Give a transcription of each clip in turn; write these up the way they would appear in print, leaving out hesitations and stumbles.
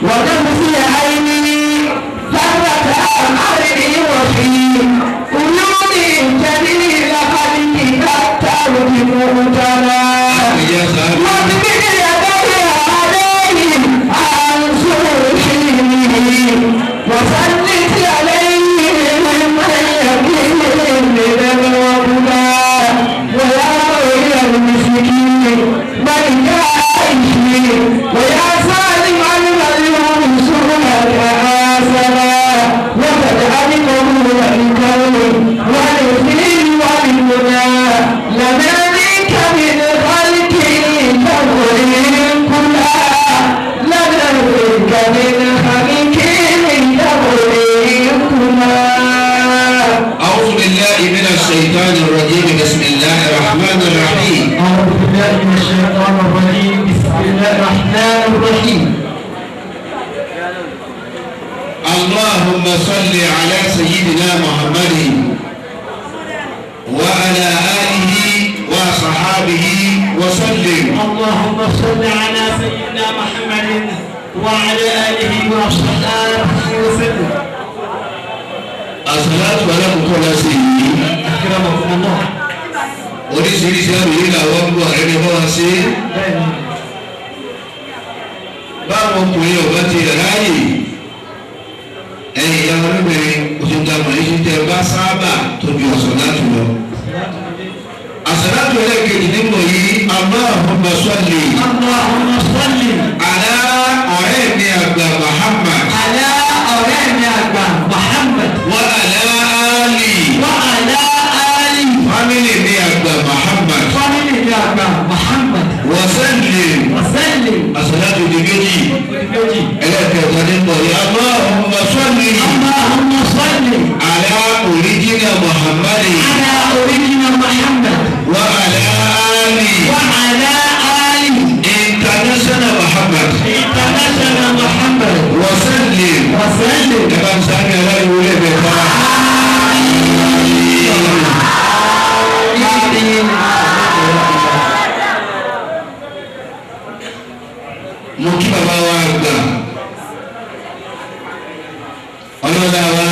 ونفسي عيني ثبت أمري وفي قلوبي جليل خلقك التوب مؤتنا واطبق يدي عليهم عن سوحي وسلط عليهم من يقين من الوبلاء ويا ويل المسكين من يعيش ويا سالم المظلوم سبلك آسنا وقد علمه الكون والفيل والمنى لنا منك من خلقه تغريب كلها لنا منك من خلقه تغريب كلها. أعوذ بالله من الشيطان الرجيم. بسم الله الرحمن الرحيم. أعوذ بالله من الشيطان الرجيم. بسم الله الرحمن الرحيم. اللهم صل على سيدنا محمد وعلى آله وصحابه وسلم. اللهم صل على سيدنا محمد وعلى آله وصحبه وسلم. الصلاة ولكم كل سيدي. أكرمكم الله. oríṣiríṣi àmì làwọn ń gbọ́ ẹni bá wọn ṣe. báwọn ọkùnrin ọba ti ráàyè ẹ̀yìn ìyá olóbìnrin oṣù dàmọ̀ yìí ti tẹ bá sábà tóbi ọ̀sán láti lọ. àṣàlátù ẹlẹ́kẹ̀jì nínú yìí Allahumma salli. Allahumma salli. Àlá ọ̀rẹ́ mi àgbà Muhammad. Àlá ọ̀rẹ́ mi àgbà Muhammad. Wa ala ali. Wa ala ali. Fámìlì mi àgbà Muhammad. Fámìlì mi àgbà Muhammad. Wa sallim. Wa sallim. Àṣàlátù di méjì. ẹlẹ́kẹ̀jì nínú yìí Allahumma salli. Allahumma salli. Àlá oríjìnà Muhammad. Àlá oríjìnà Muhammad. Wa ala ali. Wa ala ali. International Muhammad. International Muhammad. Wa sallim. Wa sallim. ẹ bá ń sáré aláìwò lẹ́bẹ̀ẹ́ fún wa. mo kí bàbá wa gbà ọlọ́dà wa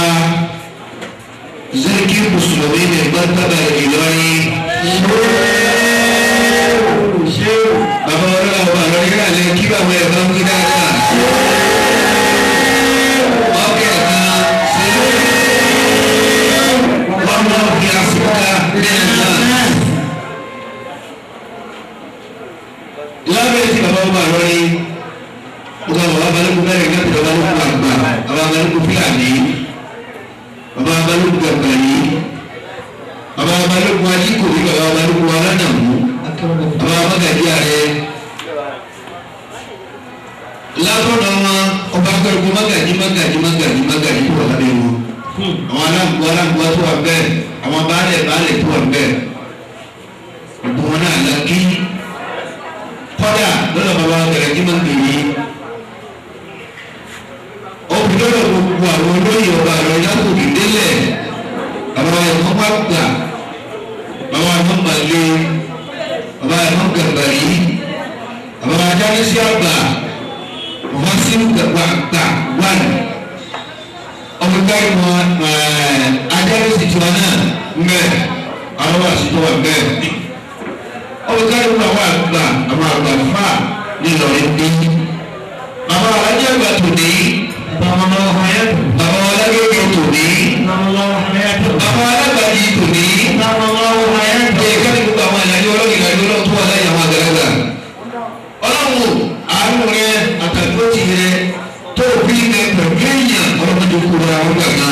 zikí mùsùlùmí ní gbàgbà Ìlọrin. bàbá ọlọ́dà wa lọ́rí rà lẹ́ kí bàbá ẹ̀ bá ń wí dáadáa. ọkẹ́ kan ṣe wọ́n máa fi àsìkò náà. lábẹ́ tí bàbá wa lọ́rí bukan bàbá balùwẹ̀ mẹ́rin náà tẹ̀lé balùwẹ̀ àgbà bàbá balùwẹ̀ fúlàní bàbá balùwẹ̀ gàgbàní bàbá balùwẹ̀ ajíkòrí bàbá balùwẹ̀ alánàmú bàbá magají ààrẹ látọ̀dọ̀ wọn ọba akẹ́rùkù magají tó wà lábẹ́ wọn àwọn aláǹgbọ́ tó wà bẹ́ẹ̀ àwọn baálẹ̀ tó wà bẹ́ẹ̀ gbogbo wọn náà lákì kọ́dà lọ́dọ̀ bàbá gàrẹ́jì máa ń gbèrè obìnrin gbogbo àwọn olóyè ọba àrẹ lákòókè délẹ̀ àwọn ẹ̀kọ́ bá gbà bàbá ẹ̀kọ́ màlẹ́ bàbá ẹ̀kọ́ gàgbàrí bàbá ajánisí àgbà bàbá sínú gbà wàn ọmọdé wọn ajánisí tiwọn náà mẹ àwọn àṣìṣe wà bẹ́ẹ̀ ọmọdé wọn àwọn àgbà àwọn àgbà fà nílọrin bí bàbá alájẹ àgbà tó dé. Bàbá alágbègbè tòní. Bàbá alágbàjì tòní. Ẹ̀ka ní gbogbo àwọn ìlànà ọlọ́gìnà ìlú tó wà láyé àwọn àgbàlagbà. Ọlọ́run àánú rẹ àtàkùn ti rẹ tó bí rẹ pẹ̀lú èèyàn ọlọ́mọdé kúrò àwọn gbàgbà.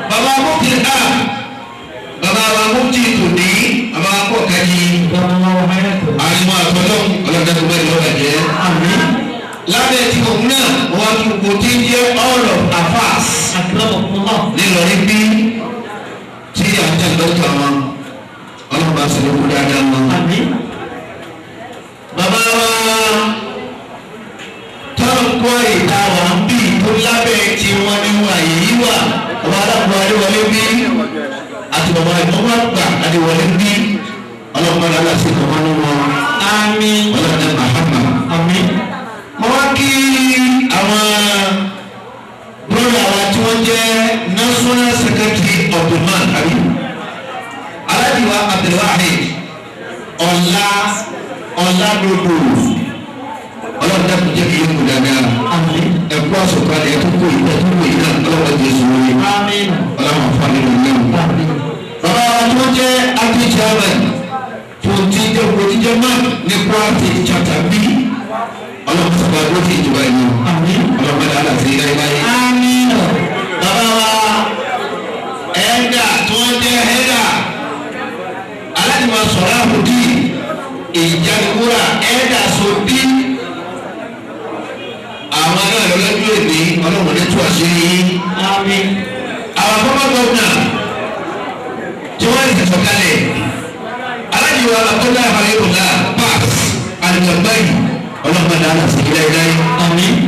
Bàbá amúti a. Bàbá amúti tòní. Bàbá akọ̀kadì. Àyùmọ̀ àtọ́jọ́ ọlọ́dẹ́gbẹ̀rún lọ́wọ́ ẹ̀jẹ̀. Lábẹ́ tí òun náà wọ́n tún kò tí ń jẹ́ all of affairs nílọrin bí tí àjẹ́ dọ́kítà wọn ọlọ́pàá sì ló kú dáadáa wọn. Bàbá wa tọ́lọ̀ kọ́ ìta wà ń bì tó lábẹ́ tí wọ́n ní wà yìí wà bàbá aláàbò adéwọlé bí àti bàbá ìmọ̀wá gbà adéwọlé bí ọlọ́pàá aláṣẹ kọ̀ọ̀kan ní wọn. Àmín. ọlọ́pàá Muhammad. Àmín. Mo wá kí aládòdò ọlọ́run dákun jẹ́ kí yẹn kó dáadáa ẹ̀kú àsọ̀kalẹ̀ ẹ̀kú kó ìtẹ́ tó kó ìtẹ́ ọlọ́run jésù wọlé ọlọ́run àfọ̀nì lọ́wọ́. bàbá wa tó jẹ́ acting chairman fún jíjẹ́ owó jíjẹ́ máa ní kwara chapter b ọlọ́run sábà ló ti ìjọba ìlú ọlọ́run dáadáa láti ilé ayé. bàbá wa ẹ̀ẹ́dà tó jẹ́ ẹ̀ẹ́dà aláìmọ̀ sọ̀rọ̀ àbùdí ìjàgbọ́ra ẹ̀ẹ́dà sọ̀bí àwọn náà lọ́jọ́ èdè ọlọ́run ní tó àṣírí yín. àwọn fọ́nmọ́ gọ́ọ̀nà tí wọ́n lè tẹ̀sọ̀ kalẹ̀ aláìwọ̀ àkọ́lá àbáyọ̀lá pass àlùkàgbáyì ọlọ́run dáná sí ilé ilé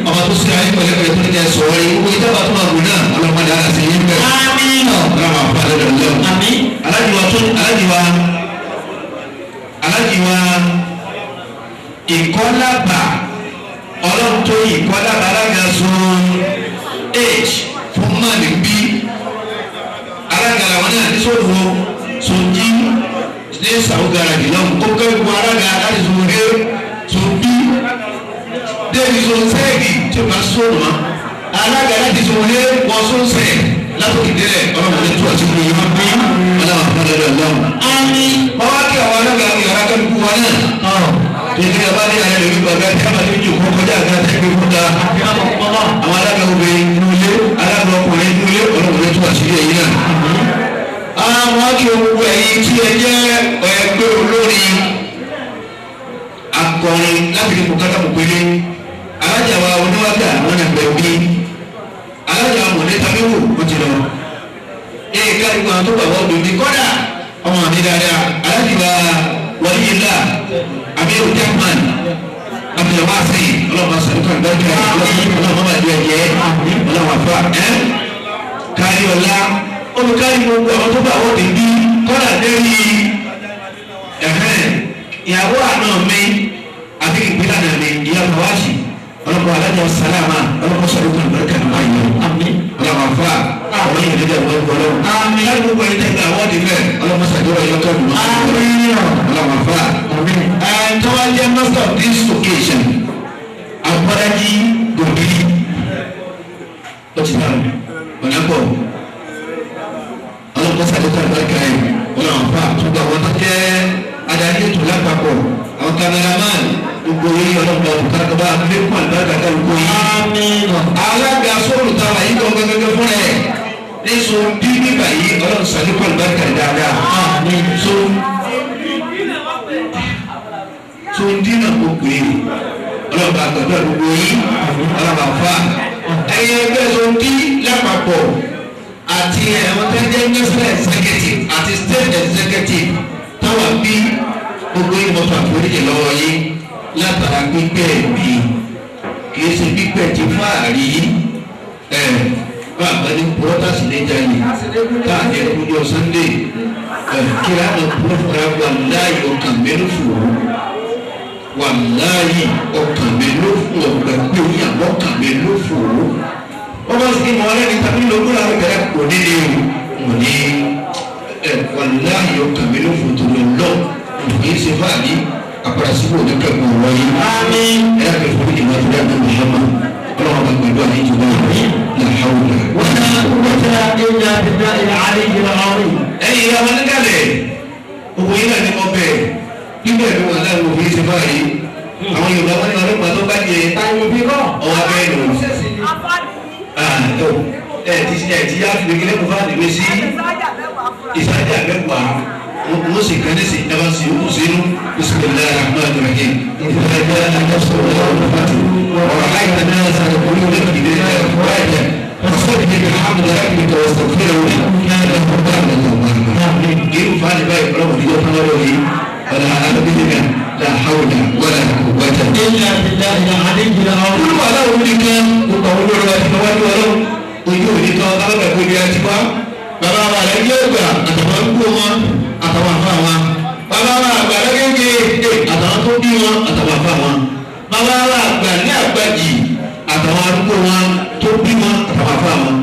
ọmọ tó ṣe ayé pẹ̀lẹ́pẹ̀lẹ́ tó ní kẹ́ sọ̀rọ̀ yìí wọ́n ìjọba tó máa gùn náà ọlọ́run dáná sí yín bẹ́ẹ̀. ọlọ́run àpàlẹ́ alájìwá ìkọ́lábà ọlọ́run tó ìkọ́lábà alága sun h fún mọ́ọ̀lì bí alága làwọn náà ní sọ́dọ̀ sọ́jí ní sàwùgàrà jùlọ kó kẹ́kọ̀ọ́ alága láti sun ré sun bí débi sun sẹ́ẹ̀kì tí o bá sọ̀rọ̀ mọ́ alága láti sun ré wọ́n sun sẹ́ẹ̀ látòkè délẹ̀ ọlọ́run ní tó àti kúrò yìí bí ọlọ́run àpàlẹ́ lọ́wọ́. ọwọ́ kí àwọn alága ní ọ̀rá kẹ́kọ̀ọ́ wọn náà tètè ẹ bá ní ayé lórí gbàgbé tí a máa ní jòkó kọjá àgbà tẹ́gbẹ́ kúta àwọn alága obìnrin inú ilé alága ọkùnrin inú ilé ọlọ́run ló tún àṣírí ẹ̀yìn náà. àwọn kí gbogbo ẹ̀yin tí ẹ jẹ́ ẹgbẹ́ olórin akọrin láti ní kókàtà pòpélé alájà wa oníwájà wọn nà bẹ̀ bí alájà wọn ní tabiwo ó ti lọ. ee káàdì kan tó bàbá ọdún ní kọ́dà ọmọ mi dáadáa alájà wa wọlé yìí náà amiru jackman abdulwasi ọlọ́mọ sọ̀rọ̀ gbẹ́gbẹ́ ọlọ́mọ bá di ẹ̀jẹ̀ ọlọ́mọ afa kárí ọ̀la olùkárí gbogbo àwọn tó bá wọ́n ti bí kọ́dà dérí ìyàwó àná mi àti ìpínlẹ̀ àná mi ìyá fawáṣì ọlọ́mọ alájà sálámà ọlọ́mọ sọ̀rọ̀ gbẹ́gbẹ́ ọlọ́mọ afa àwọn yìí lè dẹ̀ wọ́n gbọ́dọ̀ láti gbogbo ẹni tẹ̀lé àwọn ti fẹ́ ọlọ́mọ sàdúrà yọkọ̀ ọlọ́mọ afa. And so I am master of this occasion. Abadaji Gobi. What's it now? Onako. Allah masa kita berkait. Allah apa? Sudah wataknya ada di tulang paku. Awak kameraman. Ukui orang bukan kebab. Firman berkata ukui. Amin. Allah gasol tahu ini kau kau boleh. Ini sundi ni bayi orang salukan berkata ada. Amin. Sundina gbogbo yìí ọlọ́ba àgbàdo gbogbo yìí ọlọ́ba fa ẹ̀yẹ ẹgbẹ́ sondi lápapọ̀ àti ẹ̀wọ̀n tó ń jẹ́ national executive àti state executive táwa bí gbogbo yìí mọ́tò àforíjì lọ́wọ́ yìí látara pípẹ́ mi kìí ṣe pípẹ́ ti fáàrí bá àgbàdo protest níjà yìí káàdé kújọ Sunday kí á lọ púrọ́fù wà láàyè ọkàn mẹ́rin fún un. Wàláyé ọkàn mi ló fún ọgbà pé ìyàwó ọkàn mi ló fò ó. wọ́n bá sì mọ ọlẹ́ni tàbí lóko láti bẹ̀rẹ̀ kò ní ní o ní wàláyé ọkàn mi ló fò tó lọ lọ kì í ṣe fáàlì àpàrà síbò ní kẹ́kọ̀ọ́ wọ̀nyí. ẹ̀yà kẹfọ́ bí ìwà tó dáa ní Muhammad ọlọ́wọ́n bá gbẹ̀dọ̀ àyè jùlọ làhàwùlà. ẹ̀yin ìyá wọn nígbàlẹ̀ òwò yìí náà ní wọ́n bẹ̀rẹ̀ nígbà tí wọn náà wò fi ṣe báyìí àwọn Yorùbá wọn ní ọlọ́pàá tó bá jẹ ọwọ́ abẹ́rẹ́ lò ti yá fi kékeré kó fáwọn ìwé sí ìsájà mẹ́wàá wọ́n sì kàn ní sí ẹ̀fọ́ sí òkú sínú bisimilayi rahman rahim ìfọ̀lẹ́gbẹ́ akẹ́sọ̀rọ̀ ọ̀rọ̀ fàtó ọ̀rọ̀ láìpẹ́ náà sàrẹ̀ orí orí ìdílé ẹ̀fọ́ فصدق الحمد لله واستغفره كان قربانا توابا كيف فعل باي رب اليوم نوره ولا أبدك لا حول ولا قوة إلا بالله العلي العظيم كل ولا أولك وقول له تفوت ولو وجوه لطالب كلياتها بابا على يوغا أتوقعوا أتوقعوا بابا على يوغا أتوقعوا أتوقعوا بابا على أبدي أتوقعوا tó bí wọn àtàwọn afá wọn.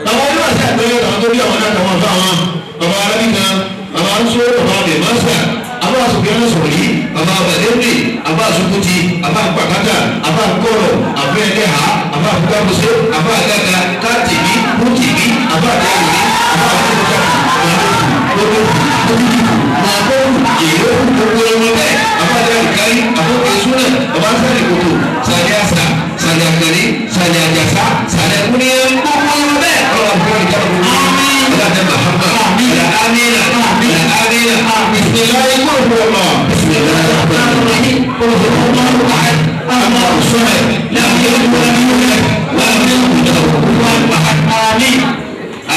Àwọn ọdún àti àgbẹ̀rẹ̀ àwọn tó bí àwọn àtàwọn afá wọn. Bàbá arábìkan, bàbá nsó, bàbá abẹ̀mọ́sà, àwọn àsòkè náà sọ̀rọ̀ yìí, bàbá abàdébè, àbá àsopọ̀tì àbá àpàkátà àbá àkọ̀rọ̀ àbá ẹlẹ́hà àbá àfúgbàbọ̀sẹ̀ àbá àgàgà káàtìmí bùtìmí àbá àdáyìí àbá àfúgbàbọ̀sẹ̀ èrò gbogbo ọmọ bẹ́ẹ̀ àbá àdáyìí kárí àbókè súnà àbá sáré kòtò sáré àṣà sáré àgàrí sáré àjàsá sáré kúnìyà gbogbo ọmọ bẹ́ẹ̀ ọlọ́wọ́ àbúrò ìjà gbogbo ọlọ́dẹ mahama ọlọ́dẹ amina ọlọ́dẹ amina bisimilayi kúrò ọmọ bisimilayi rahmanirahim kúrò ọmọ ahad ọmọ sọmẹ lẹ́yìn ìwúrẹ́ ìwúrẹ́ wà ní ìwúrẹ́ wà ní ahad amin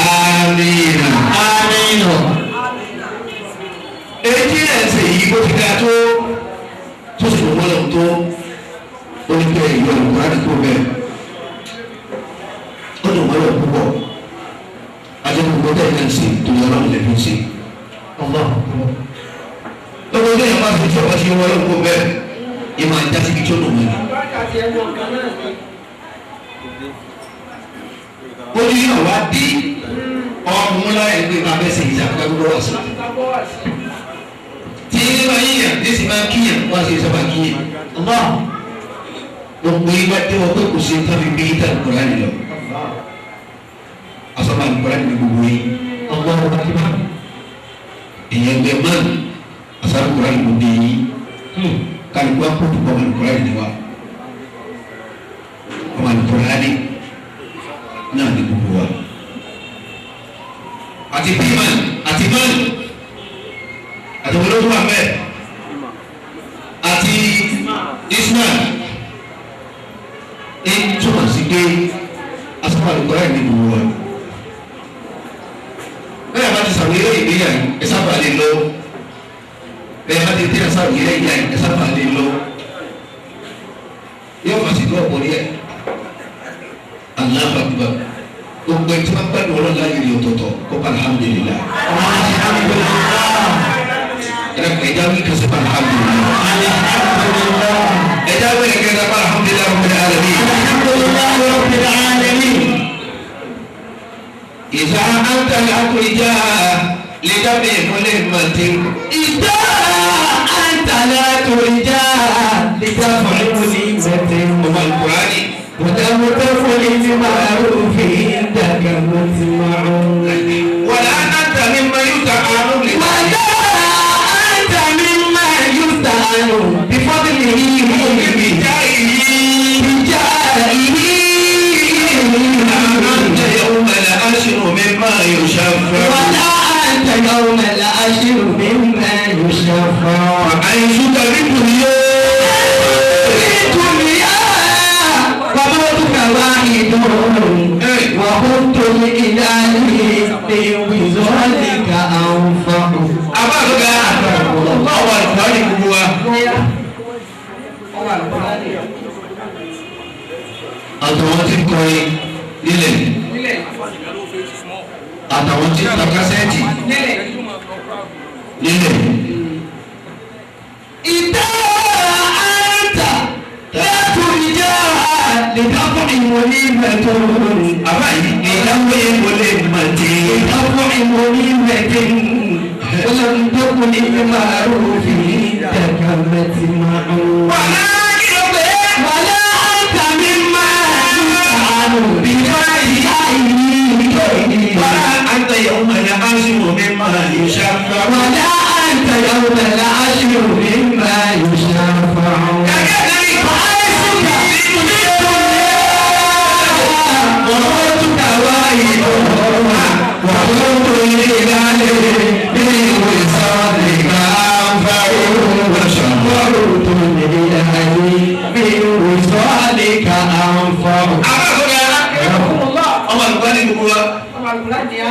amina amina. èyí ẹsẹ̀ yìí bó ti ká tó sì wọ́n lọ tó oníkẹ́ ìlú ọ̀rọ̀ àdìgbò bẹ́ẹ̀ ó dùn wọ́n lọ púpọ̀ ajẹ́gbogbo tẹ̀ náà ṣe tó yọ ọlọ́run lẹ́nu ṣe lọ́wọ́ ilé yẹn máa fi tí ọba ṣe wọ́n lọ púpọ̀ bẹ́ẹ̀ yẹn máa já síbi tó dùn mọ́ni. ó ní àwa dé ọkùnrin láyé pé máa bẹ́ ṣe ìṣàkóso gbogbo wá sí tí ilé máa yíyàn ní sì máa kíyàn wá sí ìṣàbà kíyàn gbogbo ìgbà tí wọ́n pé kò sí tábí bí ìta ìkọ̀rá nìlọ asọ́mà ìkọ̀rá nìlọ gbogbo yìí ọgbọ́n akíbá èèyàn gbẹ mọ́ asọ́mà ìkọ̀rá nìlọ gbogbo yìí kálukú akókò ọmọ ìkọ̀rá nìlọ wa ọmọ ìkọ̀rá ní náà ní gbogbo wa àti bímán àti mọ́n àti olóòtú àmẹ́ àti ismail ní túmọ̀ sí pé asọ́mọ ìkọ̀rá ní gbogbo wa bẹ́ẹ̀ bá ti sàwéré ìgbéyà ẹ sábà lè lọ bẹ́ẹ̀ bá ti tẹ́lẹ̀ sàwéré ìyá ẹ sábà lè lọ yóò máa sì lọ́ọ̀ bọ̀rí ẹ̀ aláàbàgbà gbogbo ẹtí wọn gbàdúrà ọlọ́run láyé rí ọ̀tọ̀ọ̀tọ̀ kó pa alhamdulillah ẹ̀dá wí kẹsẹ̀ pa alhamdulillah ẹ̀dá wí kẹsẹ̀ pa alhamdulillah rabbil alamin. إذا أنت الأترجاء لجميع ملمة إذا أنت الأترجاء لدفع ملمة وما القرآن ودمتف للمعروف عندك مسمع ولا أنت مما يستعان ولا أنت مما يستعان بفضله بجاهه يوم العشر مما يشفع ولا أنت يوم العشر مما يشفع وعيشك بالدنيا وموتك واحد وخذت الإله بوزارك أنفع أبارك الله الفارق هو àtàwọn tí ń kọrin nílẹ̀ àtàwọn tí ń ta kásẹ́ẹ̀tì nílẹ̀. ìdá àǹtà lẹ́kùn ìjà lìdáfún ìmọ̀lì mẹ́tò. àbá yìí ìdáwó ìmọ̀lì mẹ́tì. ìdáwó ìmọ̀lì mẹ́tì. olùdókòwò ní màrúfì dàgbà mẹ́tì máa ń. wàhálà kí ló pé. wàhálà àǹtà mi máa. ولا أنت يوم العاشر مما يشفع ولا أنت يوم العاشر مما يشفع وموتك واحد وموت الإله بوصالك أنفع وشفعت الإله بوصالك أنفع ọmọ àlùkò ní gbogbo wa. ọmọ àlùkò ní ya.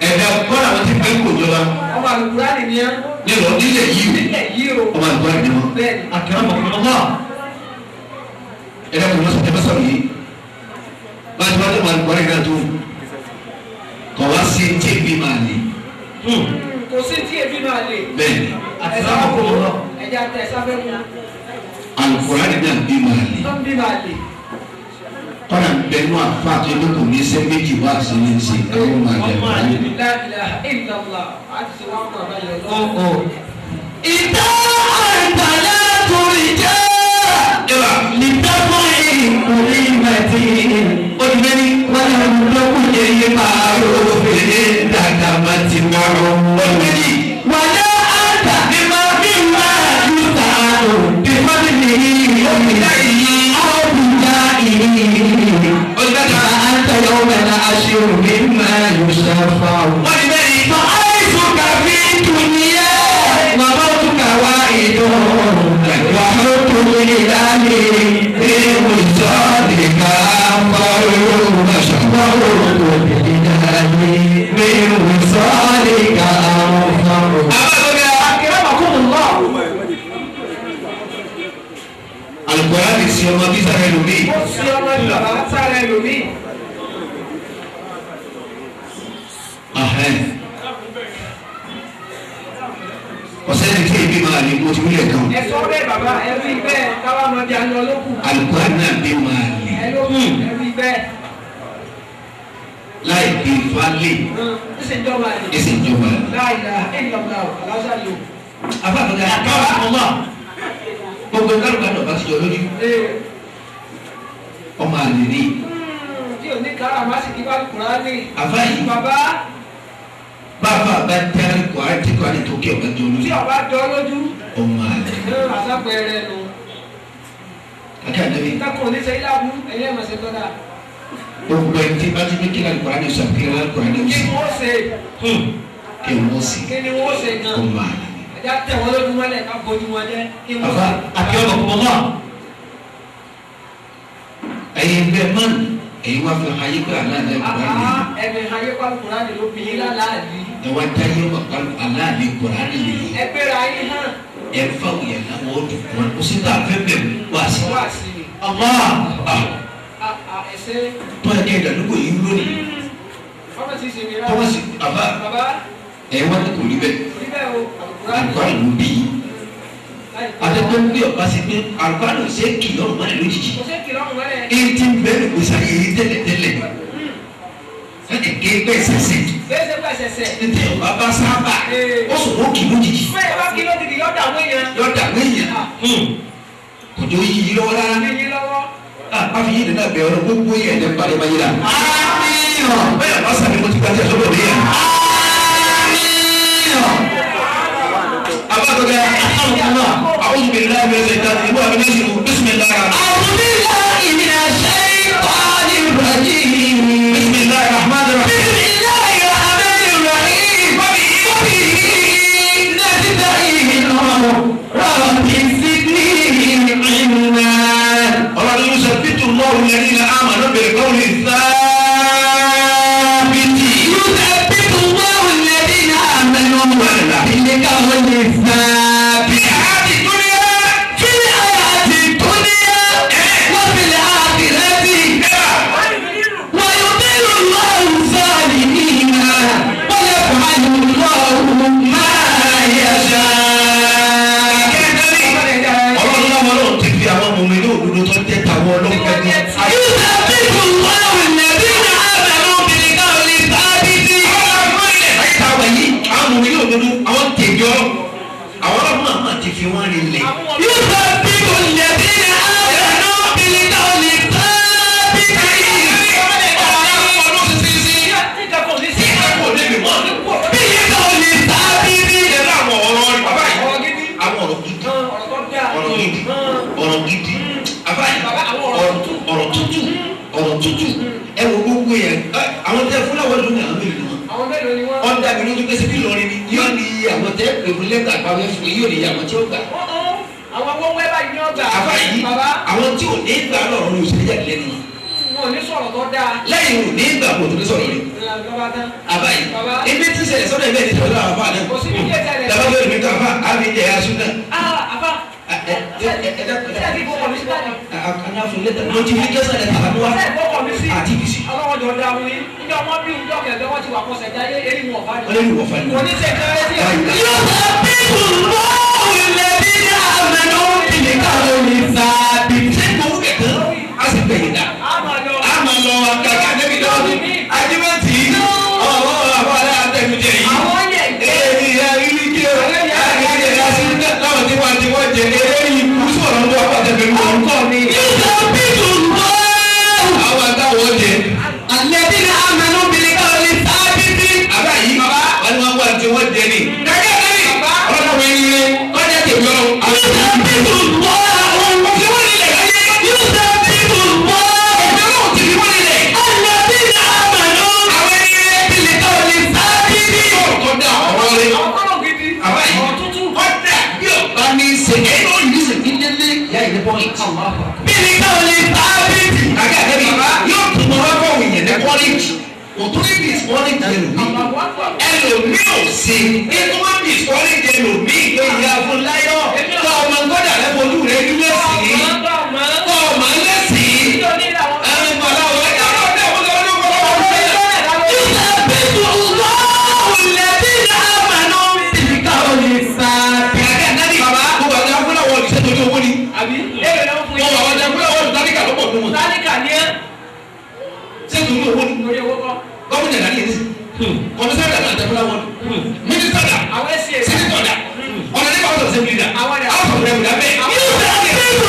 ẹ̀dá bọ́lá wọn ti pẹ́ kó jọba. ọmọ àlùkò ní ya. nílò nílẹ̀ yìí o. nílẹ̀ yìí o. ọmọ àlùkò ní wọn. bẹ́ẹ̀ni àkàrà mọ̀kànlá náà. ẹ̀dá kò lọ́sọ̀ tẹ́fẹ́ sọ̀rọ̀ yìí. bá a ti wá lé ọmọ àlùkò ní náà tó. kọ̀ wá sí tí èmi máa lè. kò sí tí èmi máa lè. bẹ́ẹ̀ni. àkàrà mọ̀kànlá náà. ẹ̀dá tẹ̀ sáfẹ́ mu. àlùkò ní náà bí máa lè. tó ń bí máa lè. kọ́nà bẹnu àfa tó yẹ kó ní sẹ́ méjì wá sí ní ṣe ẹ̀rọ máa lẹ̀ wá. إذا أنت لا ترجى لتفعل كلمتي ọdúnmẹ́ni ولم تكن معروف عندك متبع ọdúnmẹ́ni ولا أنت بما يسعد بفضله أو بجائه فأنت يوم العشر مما يشفع ọdúnmẹ́ni فعيشك في الدنيا وموتك واحد وحب الإله بوصالك أنفر وشفوت الإله بوصالك أنفر أكرمكم الله. Al-Qur'an si ọmọ bí sára ẹlòmíì. ó sì ọmọ bàbá sára ẹlòmíì. Ọ̀sẹ̀ tí ebi máa lè mo ti wúlẹ̀ kan. ẹ sọ bẹ́ẹ̀ bàbá ẹ rí bẹ́ẹ̀ káwá máa di àná lókù. Al-Qur'an náà bí máa lè. ẹ lókù ẹ rí bẹ́ẹ̀. Láì bí falẹ̀ ẹsẹ̀ ìjọba ẹ̀. ẹsẹ̀ ìjọba. láìla ẹ̀yọ̀gbà aláṣà lò. Afáàfẹ́gà àkáwà ọmọ gbogbo kálukà náà bá ti jọ lójú. Ọmọ àlè ní. tí o ní kára má sì kí bá kúrá ní. Àfáàyè bàbá bàbá bá tẹ́lẹ̀ kọ́ àti kọ́ àti tókè ọ̀gá jọ lójú. tí ọba jọ lójú. Ọmọ àlè. àṣàpẹẹrẹ nu. Akẹ́kọ̀ọ́ ìtàkùn oníṣẹ́ ìlàbù ẹ̀yẹ́ màṣẹ́ tọ́da. gbogbo ẹni tí bá ti ní kílà Al-Qur'an ní sàkíyàn Al-Qur'an ní kí òsì. ni wọ́n ṣe. Kí wọ́n sì. kí ni wọ́n ṣe gan. Ọmọ àlè. ẹja tẹ̀ wọ́n lójú mọ́lẹ̀ ká bójú wọn jẹ́. kí wọ́n Àfa ṣe. akẹ́wọ̀n kọ́ mọ́. Ẹ̀yin bẹ́ẹ̀ mọ́n ẹ̀yin wá fi ayé pé aláàlẹ́ Al-Qur'an ní. ẹ̀mí ayé pálukùrá ni ló bí yín láàlì. Ẹ wá dáyé wà aláàlẹ́ Al-Qur'an ní. ẹgbẹ́ra yín hàn. Ẹ fà wòye láwọn ọdún wọn kó sí tàà fẹ́ bẹ̀ wá sí. wá sí i. Allah ẹsẹ̀. tó ẹ kẹ́ ìdádúgbò yìí lónìí. ọmọ tí ì ṣe mi rà. Tọ́wọ́ sí àbá bàbá ẹ̀ wá ní kò rí bẹ́ẹ̀. oníbẹ̀ o àlùkùrá ni. Al-Qur'an ló bí yín. Adékọ́ ń gbé ọ̀pá sí pé Al-Qur'an ló ṣe é kì lọ́rùn mọ́lẹ̀ lójijì. kò sí kìlọ̀ ọ̀hún mọ́lẹ̀. Èyí tí ń bẹ́ẹ̀ ló gbèsè ayé yìí tẹ́lẹ̀tẹ́lẹ̀. Ẹ̀ẹ́dẹ̀ gé bẹ́ẹ̀ sẹ́sẹ̀. bẹ́ẹ̀ pẹ̀sẹ̀sẹ̀. Ní ọba bá sábà ó sọ wọ́n kì í lójijì. bẹ́ẹ̀ bá kí ló ti di yọ̀dà àwọn èèyàn. Yọ̀dà wẹ̀yàn kò jó yí lọ́wọ́ rárá. ní yín lọ́wọ́. Àfi yìí nínú abẹ́ ọ̀rọ̀ gbogbo yẹn ẹ̀dẹ̀ parí ma yíra. àmín. Bẹ́ẹ̀ bá sàbí mo ti gbàdé sọ́dọ̀ mi yẹn. Abáàgọ́gá àwọn ìbéèrè náà bẹ̀rẹ̀ ṣe dáadáa ìwé àbí méjì mú bísímìlá. أعوذ بالله من الشيطان الرجيم. Bismillahir Rahmanir Rahim. بسم الله الرحمن الرحيم. وبه نستعين رب زدني علما. Ọlọ́run yóò ṣàbítù Allahu alladhina amanu bil qawli thabit. يثبت الله الذين آمنوا بالقول الثابت في الحياة الدنيا في الحياة الدنيا وفي الآخرة. ويضل الله الظالمين ويفعل الله ما يشاء. Ọlọ́run náà wọ́n lọ́wọ́ ti fi àwọn ọmọ mi ní òdodo tó tẹ́ tàwọn ọlọ́run kẹ́kẹ́. يثبت الله الذين آمنوا بالقول الثابت. Ayé táwọn yìí àwọn ọmọ mi ní òdodo àwọn tẹ̀jọ́ àwọn ọlọ́run náà máa ti fi wọ́n rinlẹ̀. يثبت الذين آمنوا بالقول الثابت. بالقول الثابت. Ọ̀rọ̀ gidi àbáyé ọ̀rọ̀ tútù ẹ wo gbogbo yẹn àwọn tẹ fúláwọ́ lónìí àwọn mélòó ni wọn. Ọ̀dà mi lójú pé síbí lọ́rin ni yóò ní àwọn tẹ pèmí lẹ́tà àpamọ́ fún yóò ní àwọn tí ó gbà. àwọn wọ́n wẹ́ báyìí ní ọgbà. Àbáyé àwọn tí ò ní gbà lọ́rọ̀ ló ṣe jáde lẹ́nu. wọn ò ní sọ̀rọ̀ tó dáa. Lẹ́yìn ò ní gbà kò tó ní sọ̀rọ̀ rẹ̀. Àbáyé ebi tí ṣẹlẹ̀ sọ́dọ̀ ẹgbẹ́ ìdíje ọ̀dọ́ àwọn àná. kò sí ní ilé tẹ̀lé. Dàbá bẹ́ẹ̀ mi kà fà ábí jẹ aṣọ náà. àbá ṣé àti ìfowópamọ́ mi sí báyìí. Anáfin lẹ́tà notification lẹ́tà àbúwá ṣé ìfowópamọ́ mi sí. àti ìbísí. ọlọ́wọ́ jọ da wọn yìí. níjọ́ wọn bí ìjọ kẹ̀kẹ́ wọn ti wà kọsẹ̀ jáde eré wọn ọ̀fà ni. Wọ́n lé ní ìwọ̀fà ni. kò ní ṣe kẹrẹ́ sí ẹ̀. Ṣé gbowó kẹ̀kẹ́ á sì gbẹ̀yìn dá? A máa lọ kàkà débi lọ́dún. Ajímọ̀tì ọ̀rọ̀ àwọn ará àtẹ̀míjẹ yìí. Èyí ìyá ìlú kí o. Àgbẹ̀jẹ̀ lásìkò. bíi káwọlì tábìtì àgẹ́ àgẹ́bí yóò tún mọ́ wá fọwọ́ ìyẹn ní kọ́lẹ́jì òtúrẹ́bì ìsọ́lẹ́jì ẹlòmíì ò sí nínú wọn bí ìsọ́lẹ́jì ẹlòmíì pé ìyá fún láyọ̀ tó ọmọ gbọ́dọ̀ rẹ fojú rẹ dúró sí i tó ọmọ lẹ́sìn ẹ̀rọ ìgbàláwọ̀ ẹ̀jẹ̀ ọ̀dọ́ ọ̀dọ́ ọ̀dọ́ gómìnà náà yẹn kọmísárì àti àtẹ̀fúnláwọ̀ mínísítà dà sínítọ̀ dà ọ̀nà nípa ọ̀sọ̀ ṣe bìrì dà àwọn ọ̀sọ̀ rẹ̀ bìrì dà bẹ́ẹ̀.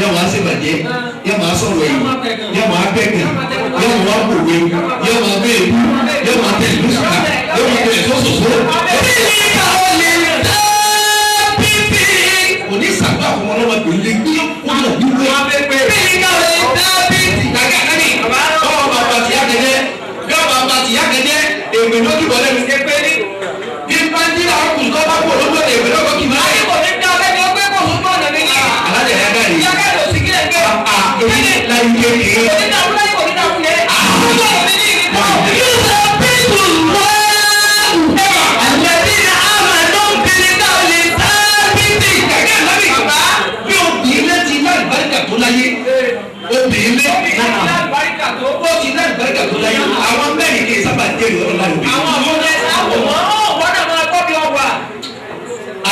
Yóò máa ṣe bàjẹ́, yóò máa sọ̀rọ̀ ẹ̀yìn, yóò máa bẹ̀kẹ̀, yóò máa kòwé, yóò máa bẹ̀rù, yóò máa tẹ̀lé lùsùkà, yóò máa tẹ̀lé sọ́sọ̀sọ́. Òní sàgbà fún wọn lọ́wọ́ pẹ̀lú ẹgbẹ́ ọ̀nà wíwé. Bọ́ọ̀ bàbá tìyá gẹ́gẹ́, bọ́ọ̀ bàbá tìyá gẹ́gẹ́, èmi ló kí bọ́lẹ̀ mi ké pé ní. Bí pàǹtí làwọn kùn kọ́ bá kú olóńgbò èmi lọ́kọ̀ kì máa.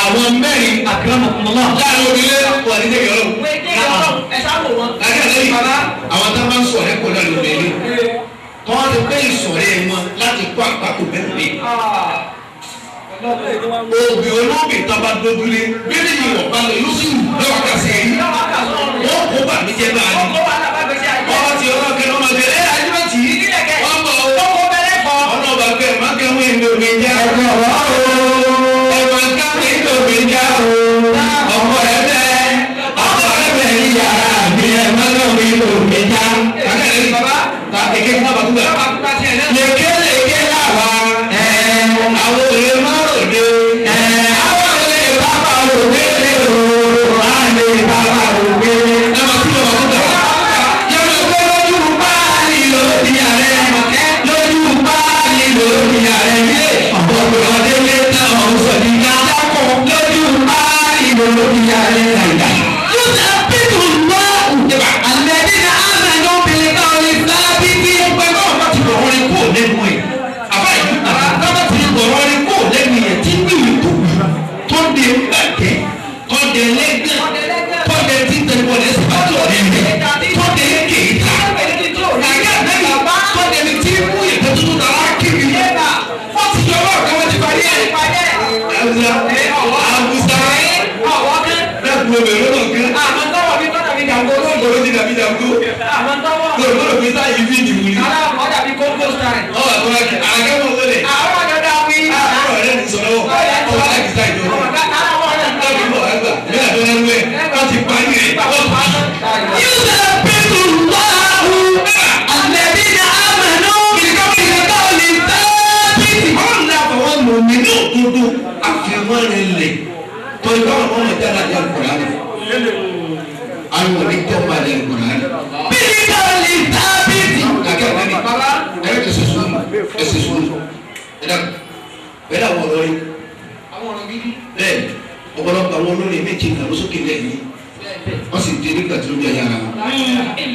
Àwọn mẹ́rin akramakumullah láàrin orílẹ̀ wà ní tẹ̀yọ̀ lọ́wọ́. Àwọn tá a máa ń sọ̀rọ̀ ẹ̀kọ́ náà ló bẹ̀rẹ̀. Tọ́ ti pé ìsọ̀rẹ́ wọn láti kó àpapọ̀ bẹ́ẹ̀ mi. Òbí olóògbé tábà dójúlé bíbí yìí wọ̀ bá lọ yóò sì wù lọ́wọ́ kàṣẹ́ yìí. Wọ́n kó bà mí jẹ́ báyìí. Wọ́n ti ọlọ́kẹ́ lọ́mọ bẹ̀rẹ̀ ẹ̀ àjùmọ̀tì. Wọ́n bọ̀ ọ̀nà ọba bẹ̀rẹ̀ má kẹ́wọ́n èmi ò ní jẹ́ ọ̀pọ̀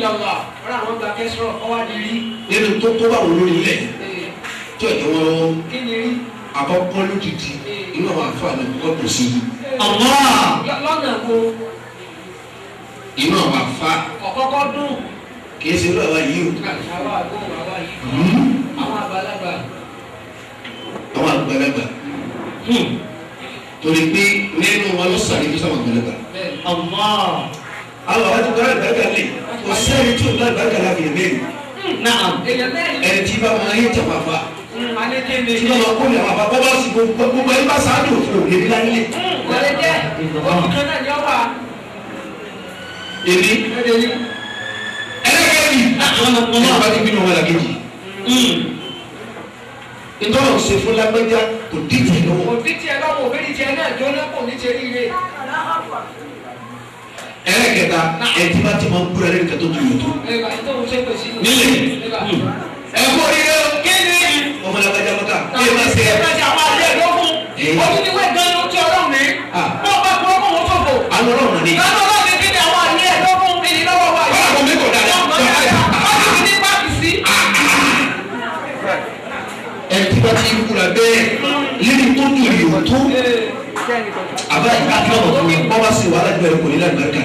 ìlànà ọ̀rọ̀ àwọn gba kẹsàn-án ọwọ́ adìrí. nínú tó bá wọn lórí ilẹ̀ tí ọ̀jọ̀ wọn lọ́wọ́ kí ni rí. àkọ́kọ́ lójijì inú àwọn àǹfààní kọ́kọ́ kò sí. lọ́nà wo. inú àwọn àfa. ọ̀kọ́kọ́ dùn. kìí ṣe irú àwa yìí o. àwa yìí. àwọn àgbàlagbà. àwọn àgbàlagbà. torí pé nínú wọn ló sàrí fún sáwọn àgbàlagbà. àwọn àwọn tó gbọ́dọ̀ àgbàlagbà lè kò sẹ́ni tí o gbọ́dọ̀ àgbàlagbà láti yẹ mẹ́rin. ẹni tí bá máa yé jàmbá fa. tí wọ́n máa kó ní àwọn àbá bá sì gbogbo ẹni bá sáájú òfin òní bí láyé. wọlé jẹ́ òkú kan náà ni ọ wà. èmi ẹlẹ́gẹ̀ẹ́bì ìjọba ti bínú wọn làkejì. ìtọ́nà ṣe fún lágbẹ́já kò díje lọ́wọ́. kò díje lọ́wọ́ òbí díje náà jóná kò ní ṣe ríire. ẹlẹ́gẹ̀ẹ́ta ẹtí bá ti máa ń kúrẹ́ lẹ́nu kẹtọ́ tó yòó tó. nílẹ̀ ẹ̀kọ́ rírẹ́ o. kéde. ọmọ lágbẹ́já mọ́ta kí ẹ máa ṣe ẹ. ìgbàjà àwọn àlẹ́ ẹ̀dọ́gún. ojú ni wẹ́ẹ̀ gan-an ló ti ọlọ́run mi. bọ́ọ̀ bá kọ́ ọkọ̀ wọn ṣòfò. àwọn ọlọ́run ni. lọ́dọ̀ náà ni kí ni àwọn àlẹ́ ẹ̀dọ́gún mi ní lọ́wọ́ wa. bọ́ọ̀ kò mí kò dáadáa. ẹtí bá ti kúrẹ́ bẹ́ẹ̀ lílì tó dùn yòó tó. àbá ìgbà kí wọn kò ní bọ́ bá sí wàhálà ìgbà kò ní lágbàá kan.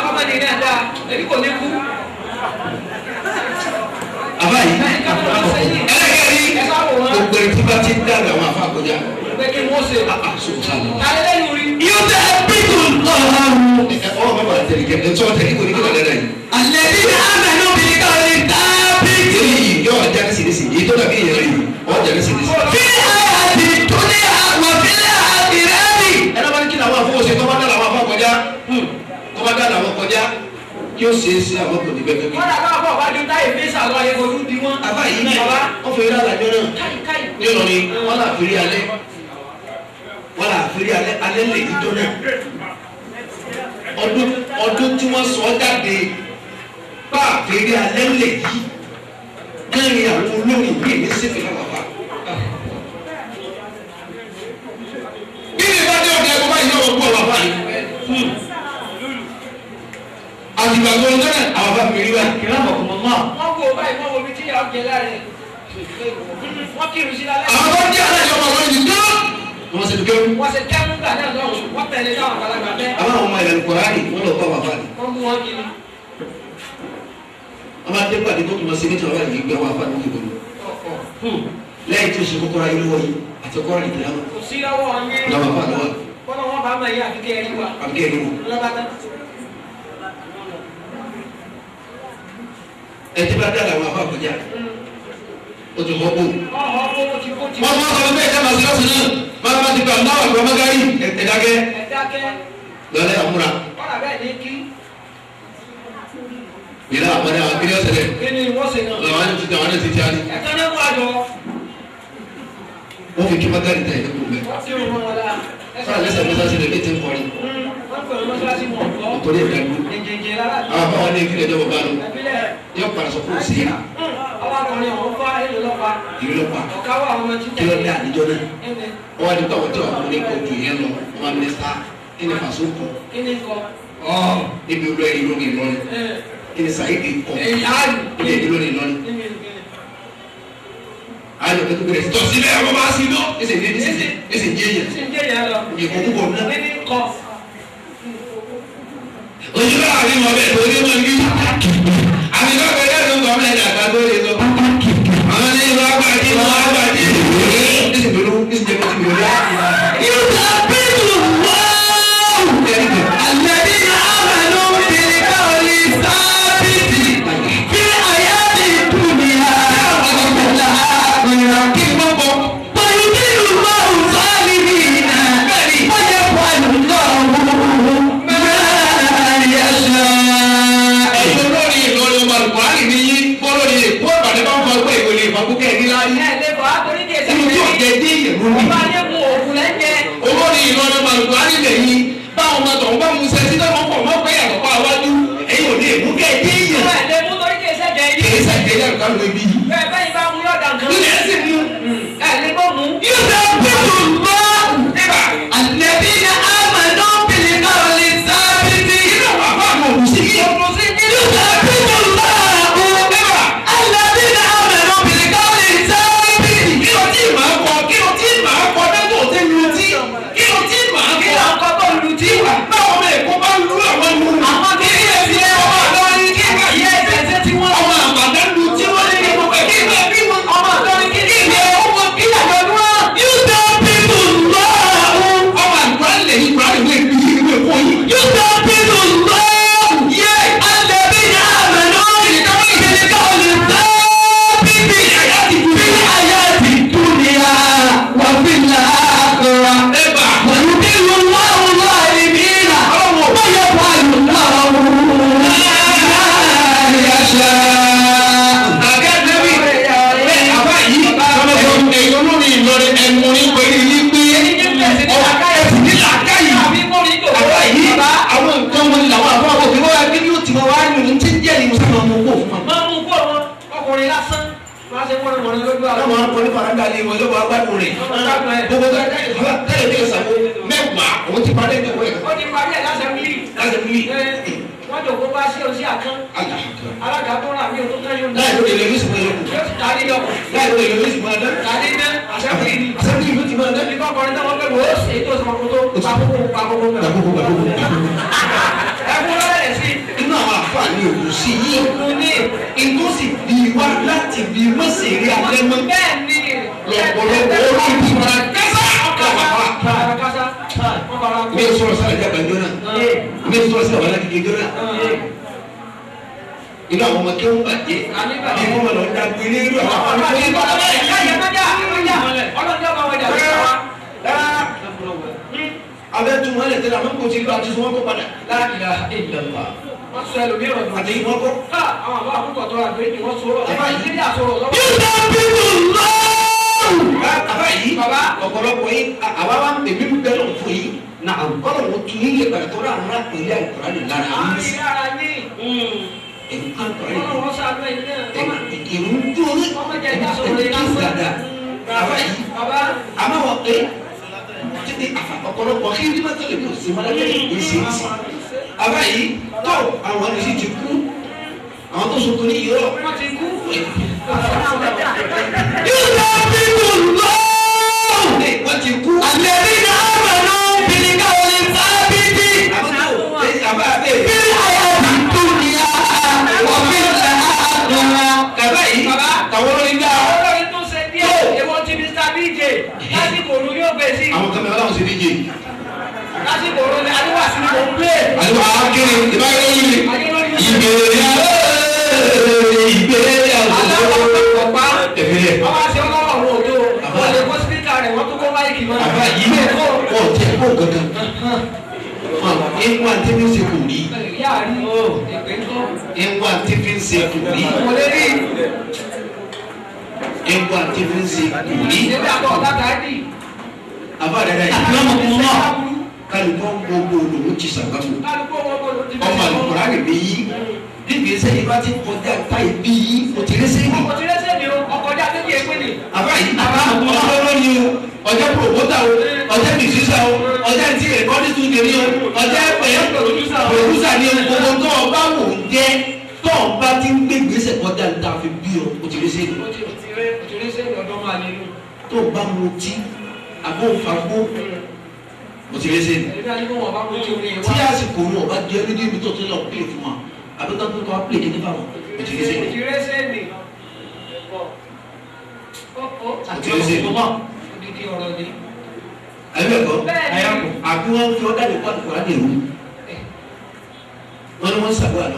ọmọdé ní àdá ẹbí kò ní kú. àbá yìí ẹlẹ́gẹ̀ẹ́rì gbogbo ẹtí bá ti dàgbà wọn àfa àkọjá. pé kí wọ́n ṣe. alẹ́ lẹ́nu rí. yóò tẹ bíkù lọ́wọ́. ọwọ́ bàbá àtẹ̀lẹ̀ kẹ́ ẹ̀ tí wọ́n tẹ̀lé kò ní kí wọ́n lẹ́dà yìí. alẹ́ bí ní amẹ́nu bí káwé dábìtì. èyí yóò wá jáde sí lẹ́sìn èyí tó dàbí ìyẹn yìí wọ́n jáde sí lẹ́sìn. fílẹ̀ àti túnẹ̀ àwọn fílẹ̀ àti rẹ́ẹ̀dì. ẹ náà bá ní kí làwọn afọwọ́sẹ tó bá dá làwọn afọ kọjá tó bá dá làwọn kọjá kí ó ṣe é sí àwọn kò ní bẹ́ẹ̀ bẹ́ẹ̀. wọ́n dàgbà bọ̀ wá ju táyé fi sàlọ́ ayé kojú bí wọ́n. àbá yìí ní ọba wọ́n fi rí àlàjọ náà ní Ìlọrin wọ́n là fi rí alẹ́ wọ́n là fi rí alẹ́ lè dídọ́ náà ọdún tí wọ́n sọ jáde bá fi rí alẹ́ lè yí kẹ́rin àwọn olórin bíi ní sèfì náà wà. bí ní bá dé ọ̀dọ̀ ẹ̀kọ́ báyìí náà wọ́n kú ọ̀wà báyìí. àtìgbà tó ń tẹ́lẹ̀ àwọn bá mi rí báyìí. kìlá mọ̀kùnmọ́ mọ́. wọ́n wo báyìí wọ́n wo bí tí yàrá jẹ láre. wọ́n kírun sí lálẹ́. àwọn tó ń jẹ́ aláìsàn ọmọ ọlọ́run ti dán. wọ́n ṣe dùkẹ́ wọ́n. wọ́n ṣe kẹ́mú gbà náà lọ́wọ́ wọ́n tẹ̀lé táwọn àgbàlagbà bẹ́ẹ̀. àwọn ọmọ ìlànà kọ̀ọ̀ránì wọ́n lọ bá wà fáàlì. wọ́n mú wọn kiri. wọ́n máa dé pàdé tó tún lọ sí ní tìrọ̀lá yìí gbé wà fáàlì òkè bọ̀lú. lẹ́yìn tó ṣe kókóra ilé wọ̀nyí àti kọ́ra ìtìlámù. kò sí lọ́wọ́ wọn ní. lọ́wọ́ fáàlì wa. kọ́nà wọn bá máa yé àfikẹ́ ẹni wa. àbíkẹ́ ẹni wò. lọ́bàtà. ẹ ti bá dá làwọn afọ àkọjá. o ti họ́ bò. wọ́n máa sọ pé ẹ̀ka màsí lọ́sùn náà máa ti gbà náà àgbà mọ́gárì ẹ̀dákẹ́. lọ́lẹ́ àmúra. kọ́nà bẹ́ẹ̀ ní kí. ìlà àpẹẹrẹ àwọn akéré ọ̀sẹ̀ rẹ̀. kí ni wọ́n ṣe náà. làwọn ẹni ti tẹ àwọn ẹni ti tẹ àní. ẹ̀ka náà wà jọ. wọ́n fi kí mọ́gárì tẹ̀ ẹ̀dẹ́kùn bẹ́ẹ̀. wọ́n ti rún wọn la. fúnra lẹ́sẹ̀ mọ́sáàsì rẹ̀ ní ti ń kọrin. wọ́n pè wọ́n mọ́sáàsì wọn kọ́. nítorí ẹ̀ka ìlú. jẹjẹrẹ lára. àwọn afọwọ́ ní ìfilẹ̀ ìjọba bá lọ. yóò padà sọ fún òsì yà. ọlọ́kùnrin ọ̀hún fá èlò lọ́pàá. ìlú lọ́pàá. ọ̀ká wà ọmọ tí kí ló dé àdìjọ náà. wọ́n wá ní pé àwọn tí wàá fún ní kóòtù yẹn lọ wọ́n máa mínísítà kí ni fàṣọ kọ. kí ni kọ. níbi olú ẹ̀rí lórí Ìlọrin kí ni Saidi kọ. ilé ìdúró ní Ìlọrin. ayọ̀ tó bẹ̀rẹ̀ sí tọ́sí bẹ́ẹ̀ ọmọ bá sí lọ. ẹsẹ̀ ní ẹsẹ̀ jẹ́ yẹn. ìkọ̀ púpọ̀ náà. ojú bá àbí wọn bẹ́ẹ̀ tó ní wọn ní. àbí wọn bẹ́ẹ̀ yẹn ló ń gbọ́ ọmọ ẹ̀dá àgbà tó lè lọ. àwọn ní ìlú agbàdì ìlú agbàdì. ẹsẹ̀ tó ló ẹsẹ̀ jẹ́ kó ti bẹ̀rẹ̀ yá. yóò tẹ bíkù wọ́ọ̀. alẹ́ bí ní amẹ́nu bí káwé sábìtì. fi àyà ti dùnìyà. ọ̀gbọ̀nla àgbẹ̀rẹ̀ kí n bọ̀ bọ̀. pẹ̀lú bí ìlú máa ń sọ́ọ́lì bí iná. wọ́n yẹ pẹ̀lú lọ́wọ́ mẹ́rin yẹsẹ̀. ẹ̀yin olórí Ìlọrin ọmọ àlùkùránì ní yín bọ́lórí èkó ìbàdàn bá ń fọ ẹgbẹ́ ìwòlè ìfọ̀kúkẹ́ ẹ̀rí láyé. ẹni tí ò jẹ́ dé ìyẹ̀rú mi. olórí Ìlọrin ọmọ àlùkùránì lẹ́yìn báwọn ọmọ tọ̀hún bá mú sẹ́sí náà wọ́n pọ̀ mọ́ pé yàtọ̀ pa àwájú ẹ̀yin ò lè mú kẹ́ ẹ̀ dé ìyẹn. kì í sẹ́jẹ̀ yàrá kan ló bí. ilẹ̀ sì mú. yóò tẹ bíkù wọ́ọ̀. alẹ́ bí ní amẹ́nu bí káwé sábìtì. ìlú àwọn àbá àwọn òkú sí. yóò tẹ fún wa. máa mú kó wọn ọkùnrin lásán máa ṣe wọ́n lójú àwọn. láwọn akọni faranda ni wọn yóò wá gbádùn rẹ̀. gbogbo káyọ̀ ní ìsàwọ̀ mẹ́wàá òun ti parí ẹ̀kọ́ ẹ̀. ó ti parí ẹ̀ lásẹ̀mílì. wọ́n jòkó bá sí òsì àkán. alága tó rà mí o tó kẹ́yìn. láì lóye lóye sì máa yọ. yóò ti tàlí lọ. láì lóye lóye sì máa dán. tàlí dán àṣẹ́kùnrin ni. àṣẹ́kùnrin ló ti máa dán. nípa ọkùnrin náà wọ́n fẹ́ wò ó sì èyí tó sọ fún tó pàkókò. ẹkún lọ́lẹ̀ sí. inú àwọn àǹfààní òkú sí yìí. ètò sì bí wá láti bí mọ́sẹ̀rẹ̀ alẹ́ mọ́. bẹ́ẹ̀ ni lọ́pọ̀lọpọ̀ olóòtú máa kásá mi ò sọ̀rọ̀ sálẹ̀ jábà jọ náà mi ò sọ̀rọ̀ sálẹ̀ wàhálà kékeré jọ náà inú àwọn ọmọ kéwọ́n bàjẹ́ bí wọ́n mọ̀ lọ da gbélé irú àwọn ọmọ abẹ́ tún wọn lè tẹ́lẹ̀ àmọ́ kò tí lọ àti sọ́wọ́n kó padà láàkìlá ìlànà wọ́n sọ ẹlòmíràn lọ àti ìwọ́n kọ́. àwọn àbá àkókò tó rà pé ìwọ́n sọ̀rọ̀ ẹ̀ máa ń ṣe ní àsọ̀rọ̀ lọ́wọ́. àbá yìí ọ̀pọ̀lọpọ̀ yìí àwa wa èmi ń bẹ̀rẹ̀ fún yìí na àgọ́dọ̀ wọn tún yíyẹ gbàgbọ́ tó rà ńlá pẹ̀lú àìkúrá ní lára àwọn ẹ̀sìn. ẹ̀ka kọ̀ọ̀rẹ́ ìrún dúró ẹ̀kí dada àbá yìí àmọ́ wọ́n pé títí ọ̀pọ̀lọpọ̀ kí ní mọ́tò lè kó sí mọ́lá lẹ́yìn ìṣèǹsì. àbá yìí tó àwọn ẹ̀sìn ti kú àwọn tó sọkún ní yọrọ wọ́n ti kú. wọ́n ti kú. àlẹ́bí náà mọ̀nà bìnnìkà òní sábìtì. àbá bẹ́ẹ̀. bí àyà bí dúnìá wọ́n fi lẹ́ àdúrà. kàbá yìí kàwọ́ lórí dá. àwọn olórin tó ṣe díẹ̀ èwo ti Mr. DJ lásìkò òru yóò gbé sí. àwọn kan mẹ́wàá láwọn ṣe díje. lásìkò òru ni adéwà sí ni mò ń gbé. àdúrà akéde ìbáyọ̀ lórí ìgbéyàwó ọ̀pá ẹ̀fẹ̀lẹ̀. ọba ṣe ọlọ́wọ́ àwọn òdo wọ́n lè kó sípíkà rẹ̀ wọ́n tó kó máìkì mọ́. àbá yìí bẹ́ẹ̀ kọ́ ọ̀ tẹ̀ kó kankan. ẹ̀wọ̀n àti fi ń ṣe kò rí. ìyá rí èpè ń tọ́. ẹ̀wọ̀n àti fi ń ṣe kò rí. mo lè rí. ẹ̀wọ̀n àti fi ń ṣe kò rí. èmi àbọ̀ ọ̀gá dì. àbá dada yìí. kálukọ́ gbogbo olùwò ti sàgbàgbọ́. kálukọ́ gbogbo olùwò ti ọmọ àlùkò rà rè yìí níbi ẹsẹ̀ yìí bá ti kọjá ta ìbí yìí kò tí ì lẹ́sẹ̀ yìí. kò tí ì lẹ́sẹ̀ ni o ọkọjá tẹ́tí ẹgbẹ́ ni. àbá yìí àbá ọlọ́rọ́ ni o ọjọ́ pòròpótà o ọjọ́ mìsísà o ọjọ́ ti ẹ̀kọ́dí tún kiri o ọjọ́ pòròpótà ni o gbogbo tó o bá wò ń jẹ́ tó o bá ti ń gbé gbèsè kọjá ní ta fi bí o kò tí ì lẹ́sẹ̀ yìí. kò tí ì lẹ́sẹ̀ ni ọdún máa nínú. tó o bá mu tí àbó fagbó kò tí ì lẹ́sẹ̀ yìí. tí àsìkò wọn bá di ẹni níbi tó ti lọ pè fún wa àbí tó tó wá pè kí ní fáwọn kò tí ì lẹ́sẹ̀ yìí. kò tí ì lẹ́sẹ̀ ni. Odidi ọ̀rọ̀ ni. Ayé ẹ̀kọ́. Bẹ́ẹ̀ni. Àbí wọ́n fi ọ́dà lè kọ́ àdìkọ́ láti ìlú. Wọ́n ní wọ́n ṣàgbọ́ àná.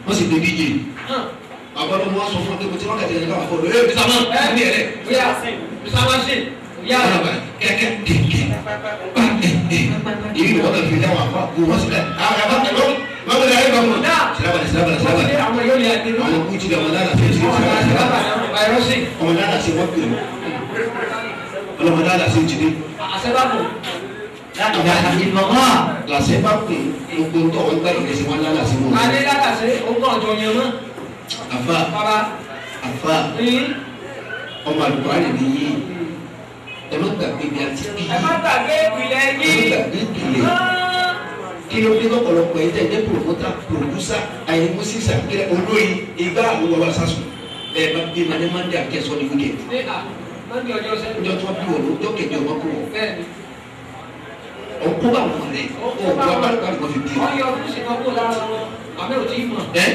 Wọ́n sì gbé díje. Àbọ̀dọ̀ wọn sọ fún ọdún tí wọ́n kàtí ẹ̀ka àfọ̀dọ̀. Ẹ bí sábà ẹ̀ ní ẹ̀rẹ́. Bóyá Bísàmá ṣe. Bóyá kẹ̀kẹ́ kẹ̀kẹ́. Ìyí ni wọ́n kàn fi dáwọ̀ àfọ̀ kó wọ́n sílẹ̀. Àwọn àbá ẹ̀rọ wọ́n wọlé ayé bá wọn. Sílábàlẹ̀. àwọn yóò yà dé. Àwọn kú ti dà wọn lára fẹ́ẹ́ sí ọmọ náà ṣe wọ́n pè mí ọlọ́mọ náà ṣe jìnnì. àṣẹbàbò. làṣẹ bá pè gbogbo tó wọn gbà ìrẹsì wọn náà ṣe wọn. adé látàṣe ogún ọjọ́ yẹn mọ. àfa àfa ọmọ àlùkò àlè nìyí ẹ má gbàgbé bí a ti bí. ẹ má gbàgbé ìpìlẹ̀ yìí. ẹ má gbàgbé ìpìlẹ̀. kí ló dé lọ́pọ̀lọpọ̀ ẹ̀ tẹ̀ ẹ́ pòròmọ́tà àyẹ̀wò sísà kílẹ̀ olóyin ìgbà àwọn bàbá sásùn ẹ̀ bá bí ma ní mande àkẹ́sọ́ ní wíkẹ̀. mande ọjọ́ sẹ́yìn. ọjọ́ tó bí wọn ọjọ́ kẹjọ wọn kó wọn. bẹ́ẹ̀ni. ọkọ bá wọn rẹ ọkọ bá wọn fi bí. wọ́n yọ ọdún sí kan kó lára wọn àmì ò tí ì mọ̀. ẹ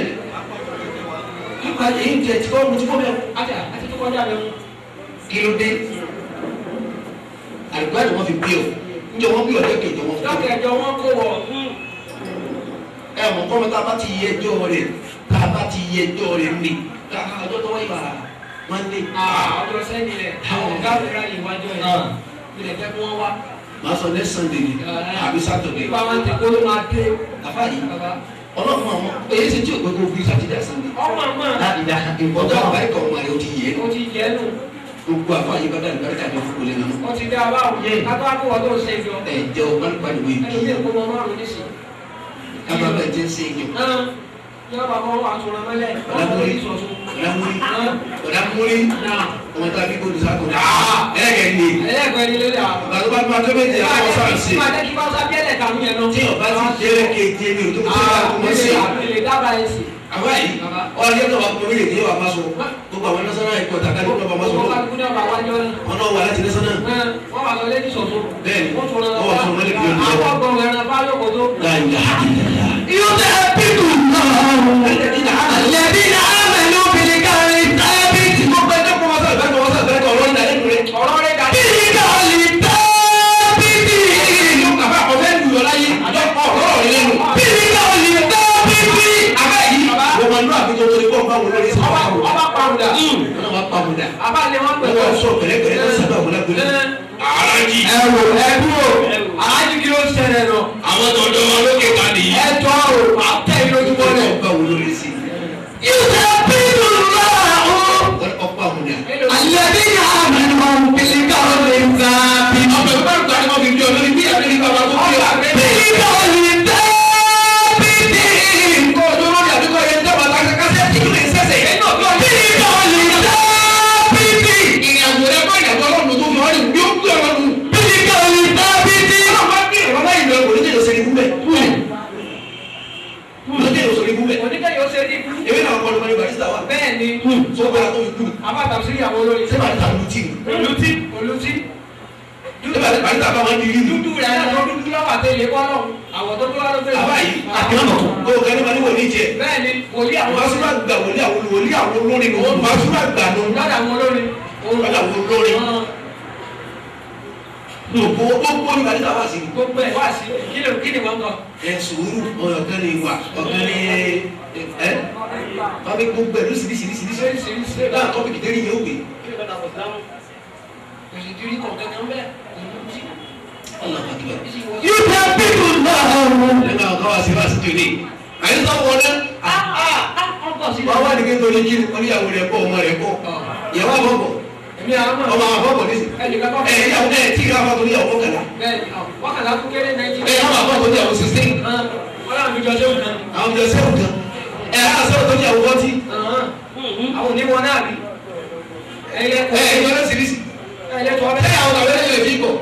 nípa èyí tẹ tí kò mú tí kò bẹ́ẹ̀. àti tó kọjá lẹ́nu. kí ló dé àlùkò àti wọn fi bí ọ njẹ wọn bí ọjọ́ kẹjọ wọn. ọjọ́ kẹjọ wọn kó wọ. ẹ mọ kọ́mọ tá a bá ti yẹ ẹjọ́ rẹ̀ tá a bá ti yẹ ẹjọ́ rẹ̀ mi ká ọjọ́ tó wáyé bàrà mande. ọjọ́ sẹ́yìn rẹ̀ àwọn ọ̀gá mi ra ìwájú ẹ̀ ilẹ̀ fẹ́ kí wọ́n wá. màá sọ next Sunday ni àbí Saturday. ìgbà wọn ti kó ló máa dé. àfa yìí ọlọ́run àwọn èyí ṣe tí o gbẹgbẹ òfin Saturday Sunday. ọmọ àmọ́ ọjọ́ àbáyé kan ọmọ rẹ o ti yẹ. o ti yẹ nù. gbogbo àfa yìí bá dàbí bàrẹ̀ kàdé fún olè náà. o ti dá a báwo kátó àkówọ́ tó ṣe jọ. ẹ jẹ́ o bá nípa ìwé ẹni bí èkó mọ márùn-ún nísìnyí. kábàá bẹ́ẹ̀ ti ń ṣe ìjọ. yóò bá wọn wà sọ̀rọ̀ mẹ́lẹ̀ ọ̀dàmúrí ọ̀dàmúrí ọmọ tó a bí kó dusa kó dà ẹ̀ẹ́gẹ̀ ni lórí àwọn. bàtú bá tó méjì àwọn sáà sí. máa jẹ́ kí bá sá bíẹ́lẹ̀ kàmú yẹn lọ. tí ọba ti jẹ́rẹ̀ kéje ni o tó kó tó sí. àbẹ̀lẹ̀ dábàá yẹn sí. àwa yìí ọ̀rẹ́ yẹn tó wà pọ̀ mílíọ̀nù yẹn wà má so gbogbo àwọn national ẹ̀kọ́ tàkà ní ọba má so lọ. wọn náà wà láti national. wọ́n wà lọ lẹ́ni sọ̀tún. bẹ́ẹ̀ni wọ́n wà sọ̀rọ̀ lẹ́ni bí ọdún àwọn ọgbọ̀n ẹran bá yóò kó tó. yóò tẹ pípù náà. lẹ́bí náà mẹ́lú bìlì kárí tábìtì. gbogbo ẹjọ́ kọ́ wọ́n sọ̀rọ̀ bẹ́ẹ̀ ọ̀rọ̀ rẹ̀ dàdé. bìlì kárí tábìtì. àbá ọ̀fẹ́ lùyọ̀ láyé ọ̀rọ̀ rẹ̀ lẹ́nu. bìlì kárí tábìtì. àbá yìí wọ́n máa ń lọ àbíkọ́ tó ní kọ́ ọ̀gbà wọn lórí sí ọ̀gbà wọn. ọba pàmùdà. wọ́n máa pàmùdà. àbá lè wọ́n pẹ̀lú. wọ́n sọ pẹ̀lẹ́pẹ̀lẹ́ tó sábà wọlé gbẹlẹ́. alájí. ẹ̀wò ẹ̀dúró alájí kí ló ń ṣẹlẹ̀ lọ. àwọn tó ń dán wọn lókè ká nìyí. ẹ̀tọ́ o máa tẹ̀ yín lójú wọ́n bọ́lẹ̀. ọ̀gbà wọn lórí sí. yóò tẹ pípù náà. ọ̀pá àmúdà. alẹ́bí náà mẹ́lú bìlì kárí tábìtì. ọ̀pẹ̀ bá gbà ní ọ̀gbìn jọ lórí bí àbẹ̀lẹ̀ bàbá tó kí ọ. bìlì kárí tábìtì. kó o tó lórí àdúgbò yẹn dábàá lákàkásẹ́ tí kò lè sẹ́sẹ̀ yẹn náà bí ọ̀dẹ́. bìlì kárí tábìtì. ìrìnàjò rẹ bá ìyàtọ̀ ọlọ́run tó fi ọ̀rẹ́ bí ó gbé ọlọ́run. bìlì kárí tábìtì. ọlọ́run bá gbé ìrọ̀lá ìlú ẹ̀kọ́ níjẹ́ ìyọ̀sẹ̀ ibú bẹ̀. níjẹ́ ìyọ̀sẹ̀ ibú bẹ̀. oníkẹ́ yóò ṣe ní ikú. èmi náà kọ́ ló barista wa. bẹ́ẹ̀ ni tó bá tó fi kú. abáta sí ìyàwó olórí. ṣé barista lu tí. olùtí olùtí. ṣé barista bá wọn di rí lu. dúdú rẹ̀ náà tó dúdú lọ́wọ́ àti ilé kọ́lọ́ àwọ̀ tó tó wá ló fẹ́. àbá yìí àkìlọ́nà tó o kẹ́ni ma ní wòlíì jẹ. bẹ́ẹ̀ ni wòlíì àwọn masura gba wòlíì àwọn olórin nù. masura gba nù. lọ́dà àwọn olórin. lọ́dà àwọn olórin. gbogbo ní barista wá sí. gbogbo ẹ̀ wá sí kí ni wọ́n kọ. ẹ sùúrù ọ̀kan ni wà ọ̀kan ni ẹ wọ́n fi gbogbo ẹ̀ lóṣìṣìṣìṣìṣì náà tọ́pìkì tẹ́lẹ̀ yẹn ó gbé. òṣìṣẹ́ kọ̀ọ̀kan kan bẹ́ẹ̀. yóò tẹ pípù náà. lẹ́nu àwọn kan wá sí wá sí tòní. àyíká wọlé. wọ́n wá ní kí n tó ní kí oníyàwó rẹ̀ kọ́ ọmọ rẹ̀ kọ́ ìyàwó àbọ̀bọ̀ ọmọ àbọ̀bọ̀ ní sè ìyàwó ẹ̀ tí ìyàwó àbọ̀bọ̀ níyàwó kọ̀kànlá. wákàtà kú kéré nàìjíríà. ìyàwó àbọ̀bọ̀ níyàwó 16. wọ́n láwọn ìjọ sẹ́wọ̀n kan. àwọn ìjọ sẹ́wọ̀n kan. á sẹ́wọ̀n tó níyàwó 40. àwọn oníwọ̀n náà bí. ìjọ náà sì rí sí. ẹ̀yẹ́tọ̀ ọbẹ̀. àwọn àwọn ẹlẹ́yìn lè fi bọ̀.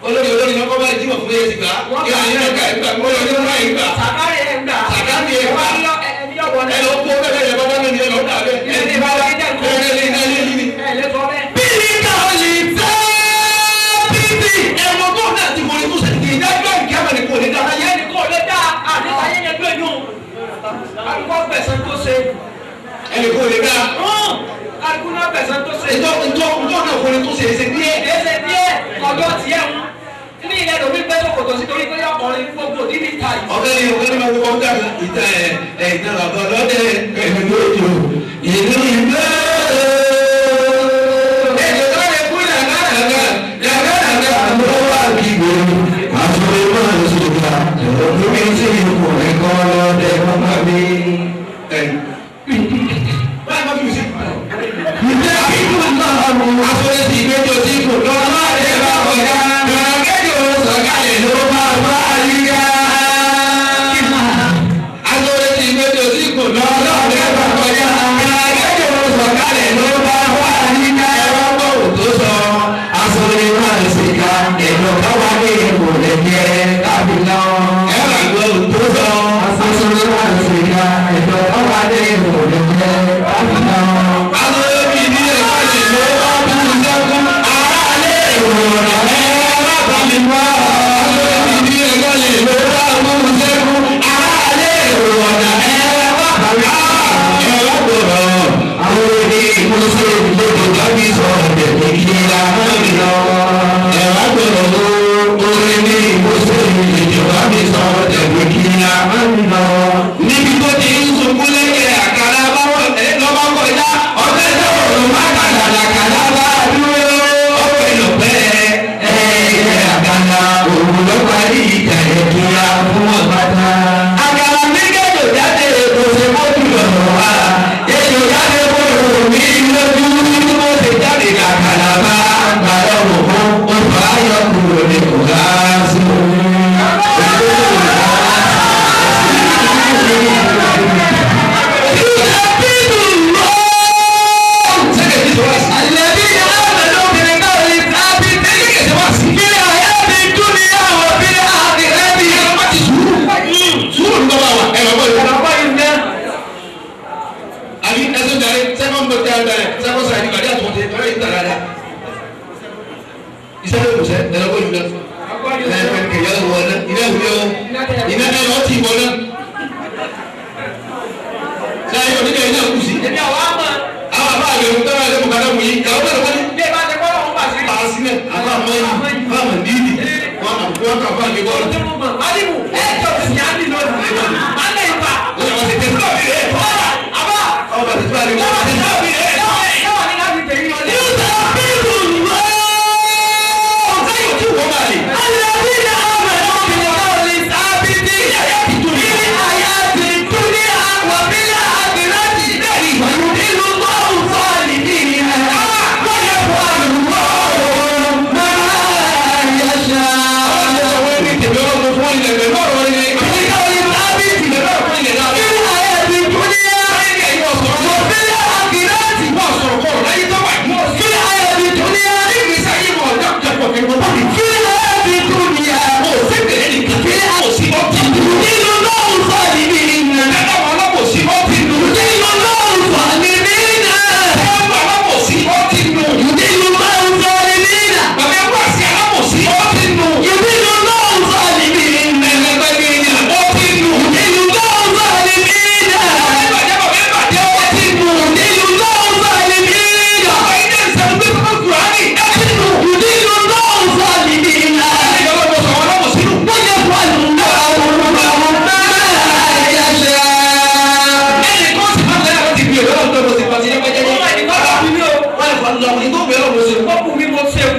olórí yẹn kọ́ bá jímọ̀ fún yẹn ti gbà. yóò ní ẹ̀ka ìgbà mọ́lẹ́ ní ọ̀rá ìgbà. sàkárí ẹ̀ gbà. sàkárí ẹ̀ gbà. ẹ lọ kó bẹ́ẹ̀ yẹn bá dáná ní ẹ lọ dà bẹ́ẹ̀. ẹ ní bá wà ní dẹ́kun. ẹ̀lẹ́tọ̀ ọbẹ̀. bìlì kárí tábìtì. ẹ̀rọ tó náà ti wọlé tó sẹ́ni kì í dájú àìkí àmàlẹ́ kò lè dá. ayé ni kò lè dá àdéhà yẹn yẹn gbé yún. àdúgbò gbẹ̀sán tó ṣe. ẹnì kò lè dá. àdúgbò náà gbẹ̀sán tó ṣe. ìjọ náà kò lè tó ṣe é ṣe díẹ̀. ẹsẹ̀ díẹ̀ ọjọ́ tiẹ̀ ń ní ilẹ̀ lómi gbé lókòtò sí torí pé ọkùnrin gbogbo níbi ìta yìí. ọ̀gá ni máa wọ́n ká ìta ìta bàbá lọ́dẹ ẹ̀ẹ́dẹ́gbẹ́ òjò ìlú ìgbẹ́. ẹ̀ẹ́dẹ́gbẹ́ rẹ̀ kú yàgàràgà ló wà kígbe àtúndé máa ń ṣèkà ẹ̀rọ tó bí tí ipò ẹ̀kọ́ lọ́dẹ bàbá mi. báyìí má fi ṣe. ìjẹ́ kíkú náà mú. àtúndé ti gbẹ́jọ́ sí ipò lọ́wọ́ rẹ̀ bá kọjá. sọ̀kalẹ̀ ló máa bá yíyá. Agbóre ti gbẹ́jọ́ sí kò lọ́dọ̀ rẹ̀ bá kọjá. Akẹ́kọ̀ọ́ sọ̀kalẹ̀ ló máa bá yíyá. Ẹ̀rọ gbòòrò tó sọ. Aṣọ́lé máa ń ṣèkà ẹ̀rọ káwá ní ipò lẹ́jẹ̀ kábí lọ. Ẹ̀rọ gbòòrò tó sọ. Aṣọ́lé máa ń ṣèkà ẹ̀rọ káwá ní ipò lẹ́jẹ̀ kábí lọ. Agbóre ti ní ẹ̀ka lè ló bá bú sẹ́kún. Àlẹ́ ìròyìn ẹ̀rọ bá mi wá. Agbóre ti ní ẹ̀ka lè ló bá bú sẹ́kún. Àlẹ́ ìròyìn ẹ̀rọ bá mi wá. Ẹ̀rọ gbòòrò. Àwọn òde ìmúṣe ìlódò kábí sọ ẹ̀dẹ̀ ìlera mọ́bí lọ. Ẹ̀rọ gbòòrò. Orin ní ìmúṣe ìlódò kábí sọ ẹ̀dẹ̀ ìlera mọ́bí lọ. Níbi tó ti ń sunkún lẹ́yìn àkàrà báwọn ẹ̀ àbí ẹsẹ̀ jàre sẹ́kọ̀n bọ̀ tẹ́ ẹ sẹ́kọ̀n sàyẹ̀dì kàdé àtúntò ọ̀rẹ́ yìí tàrà dà iṣẹ́ ló kù sẹ́ ẹ̀rọ kó yìí náà kẹ̀kẹ́ yẹ wọ náà iná wúlò iná náà yọ ti wọ náà sáyẹ̀ oníkẹ́ iná kù sí. èmi àwọn àmọ́. àwọn àbá àgbẹ̀rù tó wà lẹ́kọ̀ọ́ kàdá wù yí ìyàwó bẹ̀rẹ̀ wọ́n ní. ilé ìbá tẹ kọ́lọ́ wọn bá sí. bá a sí náà àbá àmọ́ yìí bá a mọ̀ nídìí wọn kà fún wọn kà fún àgbẹ̀ bọ́ọ̀lù. malibu ẹ jọ ti yàn ní lónìí. malẹ̀ ìfà. ó yà wọ́n ti tẹ́ sílọ̀ bí rẹ̀. àbá. ọba ti tó àlè wọ́n ti sílọ̀ bí rẹ̀. yàwó ni láti tẹ̀yìn lọ. yóò tẹ bíbù lọ. sẹ́yìn tí wọ́n bá lè. alẹ́bí ni àwọn ẹ̀rọ kìnìún ní sábìtì. ní àyà ti tún ní àwọn bílẹ̀ àgbẹ̀rẹ́jì. nínú bọ́ọ̀lù sọ́ọ̀lì ní ìhà. wọ́n yẹ fún àlùmọ́ máa yẹ ṣá. àwọn ẹni tèmi ọlọ́run fún ilẹ̀ rẹ̀ lọ́rọ̀ rẹ̀. kìnìún ní sábìtì. ilẹ̀ náà fún ilẹ̀ náà. ní àyà ti tún ní àwọn bílẹ̀ àgbẹ̀rẹ́jì. wọ́n sọ̀rọ̀ kọ́ ọ̀rọ̀ láyé tó wà ní ọ̀sẹ̀. ní àyà ti tún ní àwọn. ìgbésí ayé wọn ọ̀dọ́ jẹ́pọ̀ kí wọ́n bá mi. ní àyà ti tún ní àwọn. ó sì bẹ̀rẹ̀ nìkan kí á ò sí ọtí. nínú bọ́ọ̀lù sọ́ọ̀lì ní ìhà. ẹ̀dá wọn ọlọ́pọ̀ sí ọtí nù. nínú bọ́ọ̀lù sọ́ọ̀lì ní ìhà. ẹ̀dá ọlọ́pọ̀ sí ọtí nù. nínú bọ́ọ̀lù sọ́ọ̀lì ní ìhà. bàbá ẹ̀kọ́ àti alápọ̀ sí ọtí nù. nínú bọ́ọ̀lù sọ́ọ̀lì ní ìhà. ẹ̀ẹ́dẹ́gbẹ́ ní ọtí nù. nínú bọ́ọ̀lù sọ́ọ̀lì ní ìhà. bàbá ẹ̀bàjẹ́ ọtí nù. nínú bọ́ọ̀lù sọ́ọ̀lì ní ìhà. bàbá ilé ìsẹ̀lúgbé fún Kùránì ọtí nù. nínú bọ́ọ̀lù sọ́ọ̀lì ní ìhà. ẹ̀ẹ́dẹ́gbẹ́ ọlọ́pọ̀ sọ̀rọ̀ ọlọ́pọ̀ sínú. wọ́n yẹ fún àlùmọ́ àwọn máa yẹ ṣá. ẹnì kan sì máa ń lẹ́yìn àwọn ti fi òwe ọ̀dọ́ mo ti pàṣẹ yẹn pẹ́jẹ́ yẹn. wọ́n yẹ wọ́n lè fa lọ àwọn ìtò bẹ̀rẹ̀ ọ̀rọ̀ ṣe. wọ́n kú mi mo ṣe o.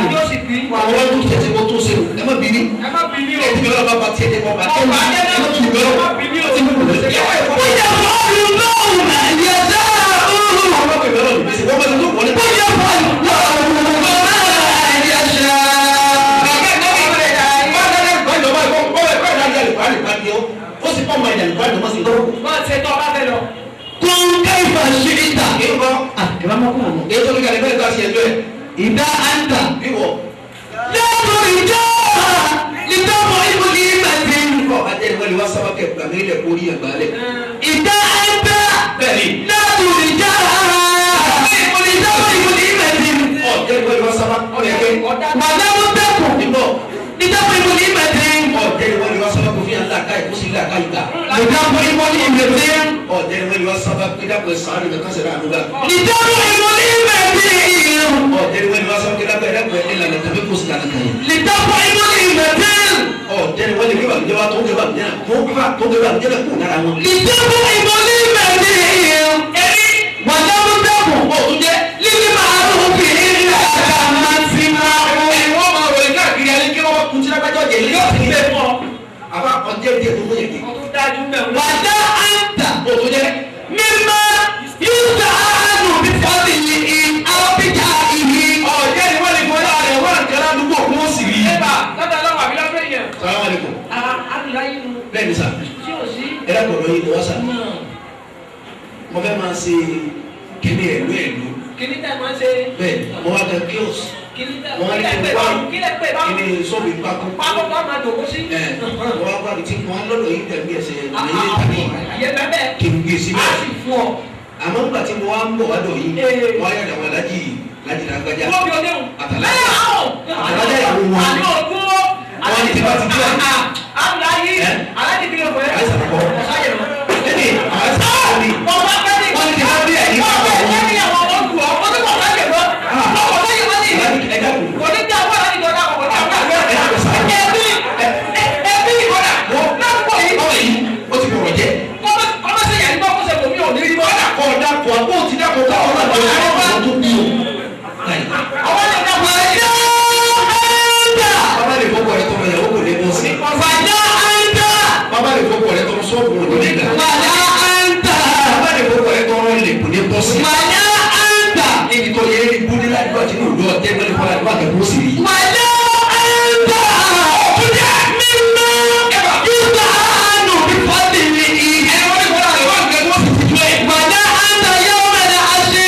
àjọ sì bí. àwọn ọdún tẹ̀sí kó tó ṣe o ẹ má bìíní. ẹ má bí mi o. ẹ ti bẹ̀rẹ̀ ọba tiẹ̀ tẹ̀ ọba tẹ̀ ọba ẹ jẹ́ má tún bẹ̀rẹ̀ ẹ má ọba. bí mi o. ẹ ti bẹ̀rẹ̀ ọba. wọ́n yẹ fún àlùmọ́ àwọn máa yẹ ṣá. wọ́n bá bẹ̀rẹ̀ ọba ìgbésẹ̀ wọ́n bá tó wọlé. wọ́n yẹ fún àlùmọ́ àwọn máa yẹ ṣá. máa ṣe tọ́ bá fẹ́ lọ. kún kẹ́fà ṣe ìta. ìbá mọ́ kún un. ìdá àǹtà. lẹ́nu ìjọ ìjọba ìbò ní ìbàdí. ìdá àǹtà. lẹ́nu ìjọ ìjọba ìbò ní ìbàdí. màdàmú bẹ́kù. ìjọba ìbò ní ìbàdí. ìjọba ìbò ní ìbàdí. لتقوى المؤمنين لتقوى المؤمنين ولم تكن للمعروف إلا كما سمعوا ولا أنت مما يستعان بفضله أو بجاهه bẹ́ẹ̀ni sa ẹ̀rọ gbọ́dọ̀ yìí lọ́wọ́ sa mo fẹ́ máa ṣe kíní ẹ̀lú ẹ̀lú bẹ́ẹ̀ mo wá kan kíọ́s mo wá ní kíní sọ́ọ̀bù pákó mo wá wá ti mo wá lọ́dọ̀ yìí tẹ̀lé ẹsẹ̀ ẹ̀yẹ tàbí kí n gbé síbẹ̀ àmọ́ nígbà tí mo wá ń bọ̀ wádọ̀ yìí wọ́n á yàgò àwọn alájì lágbájá àtàlájà ìyàwó wọn wọ́n ní tí bá ti dúró àìsàn kọ́ ẹni àìsàn ni wọ́n ní tí bá dé ẹ̀yìn káwọ́ wọn. ولا أنت يوم العشر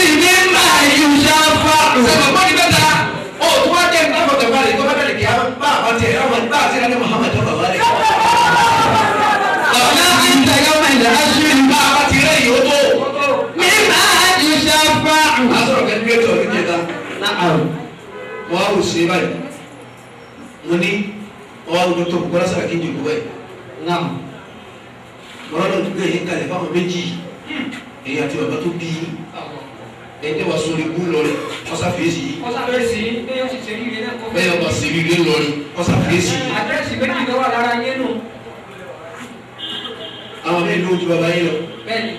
wọ́n á wò sí báyìí mo ní wọ́n á wò tó Bùkọ́lá Sàràkí jòkó báyìí wọ́n lọ́dọ̀ tó gbé yín kalẹ̀ fáwọn méjì èyí àti bàbá tó bí ẹni wàá sọ ikú lọrin ọ̀sáfìyèsí bẹ́ẹ̀ ọba sèrí ilé lọrin ọ̀sáfìyèsí. àdírẹ́sì méjì ló wà lára yẹn nù. àwọn mẹ́rin ló ju bàbá yín lọ. bẹ́ẹ̀ni.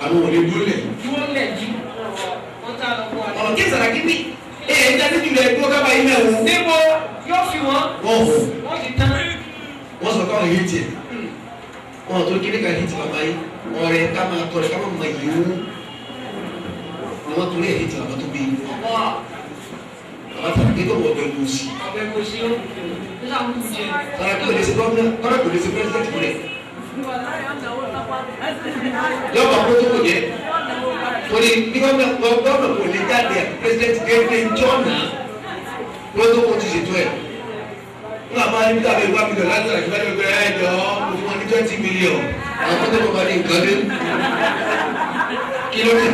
àwọn ò lè dúró lẹ̀. dúró lẹ̀ jí. wọ́n tá a lọ fún wa. ọ̀rọ̀ kí Sàràkí ní ẹ̀ jáde jùlọ ẹ̀ dúró kábàáyé náà wò. níbo yóò fi wọn. wọ́n ti tán. wọ́n sọ káwọn yìí tiẹ̀. wọ́n tó kíní kan yìí ti bàbá yín ọ̀rẹ́ ká máa tọrẹ ká máa mọ ìyó àwọn tó lé èyí ti bàbá tó bí yín. bàbá Sàràkí tó wọ ọbẹ̀ wò sí. ọbẹ̀ wò sí ó Sàràkí kò lè ṣe gómìnà kọ́lá kò lè ṣe pírẹ́sidẹ̀ntì rẹ̀. yọ̀bọ̀ kó tó kò jẹ́ torí bí gómìnà kò lè jáde pírẹ́sidẹ̀ntì gẹ́gẹ́ jọ́nà kó tó kò ti ṣètò ẹ̀. n àmọ́ ní bí àbẹ̀ wá mílíọ̀nù láti Sàràkí bá dẹ̀ gbẹ̀rẹ̀ ẹ̀jọ̀ kò fún wọn ní 20 mílíọ̀nù àwọn tó bá ní nǹkan dé kí ló dé.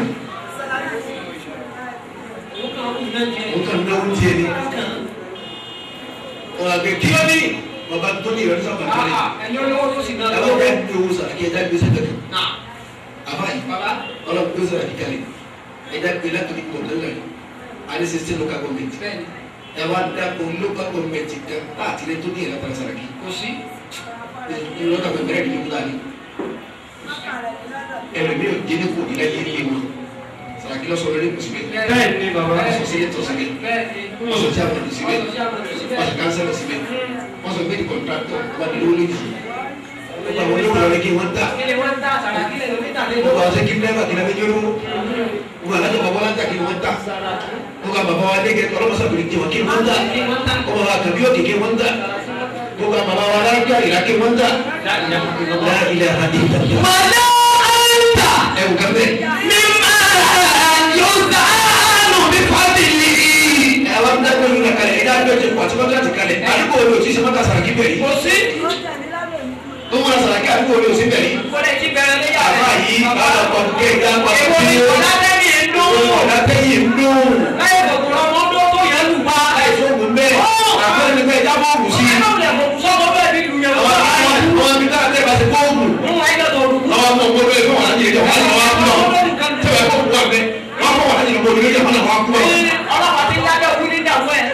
wọ́n kàn náwó tiẹ̀ ni wọ́n àgbẹ̀ kí ló ní bàbá tó ní ìrọ̀lẹ́ sábà tó ní. ẹni olówó tó sì náà ẹ̀wọ́n lọ́wọ́. bẹ́ẹ̀ ní owó Sàràkí ẹja gbèsè tẹ̀lé. àbáyé bàbá. ọlọ́run gbèsè Sàràkí kalẹ̀ ẹja gbé látòlí kọ̀ọ̀tẹ́lẹ̀ àti 16 local government. bẹ́ẹ̀ni. ẹ̀wọ́n adàpọ̀ local government kan láti ilé tó ní ìlànà Sàràkí. kò sí. local government rẹ̀ nìyẹn múlá ni. ẹlòmí ò jẹ́ ní kò ní láyé ní ewu Sàràkí lọ sọ̀rọ̀ ní kùsùmẹ́. bẹ́ẹ̀ni bàbá. wọ́n sọ sílẹ̀ tó síbẹ̀. wọ́n sọ tí a mọ̀ síbẹ̀. wọ́n sọ kánsẹ́lọ̀ síbẹ̀. wọ́n sọ méjì kọ̀ntrátọ̀ wà ní lówó lójì. wọ́n gba wọlé wọlé kí wọ́n tà. kí ni wọ́n tà Sàràkí lè lómi tà lé wọ́n gba ọ̀sẹ̀ kí nẹ́ẹ̀bà kí nàbẹ́jọ́ lówó. wọ́n alájọ bàbá wọn tà kí wọ́n tà. wọ́n gba bàbá wa dégé ọlọ́mọsàbìrì kí wọ́n tà. wọ́n gba kàbí òkè kí wọ́n tà. wọ́n gba bàbá wa lájà ìlà kí wọ́n tà. ilẹ̀ àdé mọ̀lá àǹtà ẹ̀wù kan bẹ́ẹ̀. mímọ́ yóò dánù bí fábìlì. ẹ̀wọ̀n dágbé yìí nà kalẹ̀ ẹ̀dá àjọ ti pọ̀ àti mọ́tò àti kalẹ̀ àdúgbò olè òtí ṣe mọ́tò Sàràkí bẹ̀rẹ̀ kò sí. tó múra Sàràkí àdúgbò olè òsì bẹ̀rẹ̀ kọ́lẹ̀ ti bẹ̀rẹ̀ léyà àbá yìí bá lọ kọ́ kí ẹ̀dá pa èwo ni kọ́lá tẹ́lẹ̀ ń dún. ọ̀dà tẹ́yìn ń dún. láyé kòkòrò ọmọ tó tó yẹn lù pa. láìsí oògùn bẹ́ẹ̀ àpẹẹrẹ ní bẹ́ẹ̀ jábọ̀ òògùn sí. ọ̀rẹ́ náà lè kó sọ́kọ́ bẹ́ẹ̀ bí lu yẹn lọ́wọ́. àwọn ibi tá a tẹ́ bá ti kó oògùn. àwọn ọmọ ògbó bẹ́ẹ̀ fún wàhálà yìí wàhálà wà á kú náà. tẹ́wẹ̀ kó kú àgbẹ̀ wọ́n kó wàhálà yìí lọ́wọ́ lórí wàhálà wà á kú náà. ọlọ́pàá ti ń lé ajá owó ní ìdààmú ẹ̀.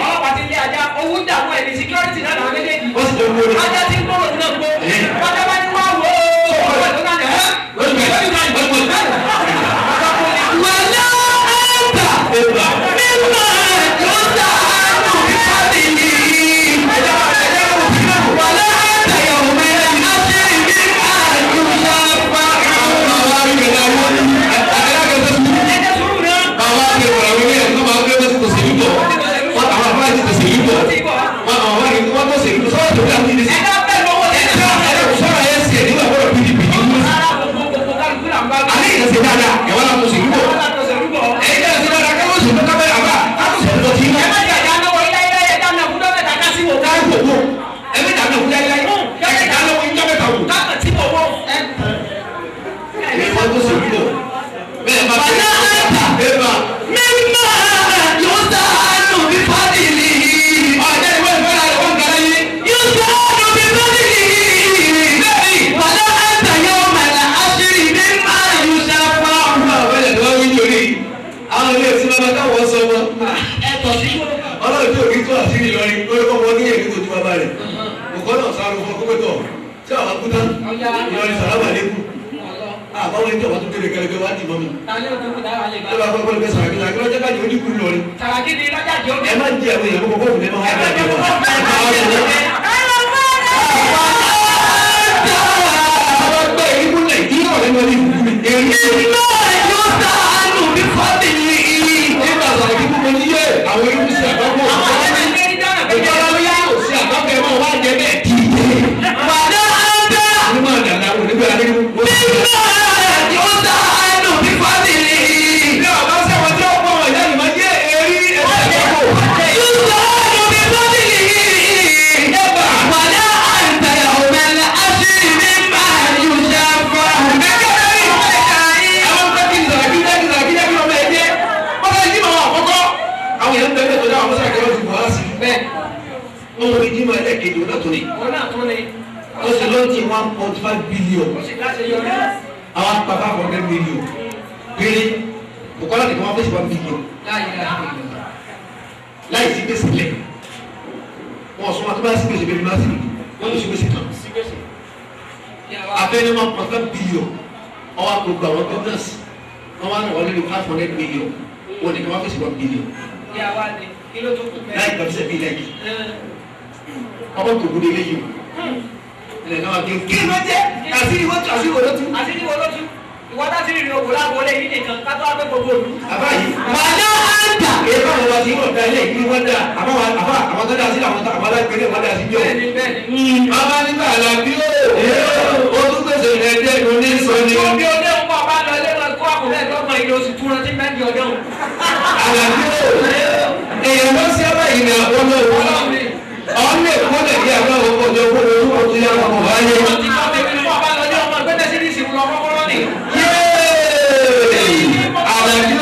ọlọ́pàá ti ń lé ajá owó ń dààmú ẹ̀ ní security náà làwọn méjèèjì. wọ́n sì jẹ́ owó rẹ̀. ajá ti ń gbọ́ lòun náà gbó. wọ́n bá ní wá wò ó. Ìlọrin sàlámà lẹ́kùn. Àbáwọn ẹni tí ọba tó kéde kẹlẹkẹ wá dì mọ́ mi. Tó bá gbọ́dọ̀ bẹ Sàràkí Sàràkí lọ́jọ́ káàdì ó dínkù lọ́rin. Sàràkí ni lọ́jà jẹ́ òkè. Ẹ má jẹ àwọn èèyàn kókó òkú nínú ọ̀hún. Àwọn ẹgbẹ́ ìlú Nàìjíríà ọ̀rẹ́ wọn ní ìlú mi. Èyí yóò sàánù bí fọ́ọ̀tì ní ìlú. Nígbà Sàràkí fún mi ní yé àwọn ìlú sí àgbọ̀gbọ̀. Ìjọba ló yá òsì àgbọ̀gbọ̀ ẹ̀ máa wá jẹ bẹ́ẹ̀ kì í dé. Wàdà àdá. Nígbà dàda wò nígbà dàda wò. Yóò sàánù bí fábìlì. Ní ọ̀gá sẹ́wọ̀n tí ó pọ̀ wọ̀ ìyá ìmọ̀ jẹ́ èrí ẹ̀sẹ̀ ìyàwó. Yóò sàánù bí fábìlì. Wàdà àǹtà yàwó mẹ́lẹ̀ àṣírí mi máa yóò ṣe fún. Ẹgbẹ́ mi ìwé ìjà yìí. èdè náà tó ní. òun náà tún ni. ó sì lọ́ọ́ ti 1.5 billion. ó sì láṣẹ yọrí. àwọn apapa 100 million. péré Bukola nìkan wọ́n fèsì 1 billion. láì sí gbèsè lẹ̀. wọ́n sọ wọn tó bá sí gbèsè bẹ́ẹ̀ ni wọ́n á sì nìyí. wọ́n lè sí gbèsè kan. abẹ́ni 1.5 billion. ọwọ́ àgbègbè àwọn governors wọ́n wá wọlé ní 500 million. wọ́n nìkan wọ́n fèsì 1 billion. láì gbàgbé bí lẹ́yìn. ọmọ tó gbọdọ̀ eléyìí o. ilẹ̀ náà kí n ló jẹ́ àṣírí wọ́n tún àṣírí wọ́n lọ́tún. àṣírí wọ́n lọ́tún. ìwọ́n tá àṣírí ìrìn òkú láàbò lé yìí nìkan ká tó wá pé gbogbo òlu. àbá yìí. wàlá àǹtà. èyí bá wọn wá sí ìwọ̀n dalẹ̀ yìí wọ́n dà àwọn tó dà sí àwọn alágbèrè wọ́n dà sí jọ. bẹ́ẹ̀ni bẹ́ẹ̀ni. bàbá nígbà làbí ó tún gbèsè rẹ̀ dé ló ní sọ ni. tó bí ọdẹ ń bọ̀ bá lọ ilé wọn kó àkùnrin ẹ̀dọ́gbọ̀n ìlú oṣù túnra tí bẹ́ẹ̀ di ọdẹ wọn. àlàbí èèyàn ló ṣe ọba yìí ní àbọ̀lọ́ ọ̀hún lè kó lè di àwọn ọkọ̀ owó lórí ọtún yá ọmọ wáyé. wọ́n ti kọ́ tèmi fún ọba lọ́jọ́ ọmọ ìgbẹ́tẹ̀ sí ní ìsìnkú lọ kọ́kọ́rọ́ ni. àlàbí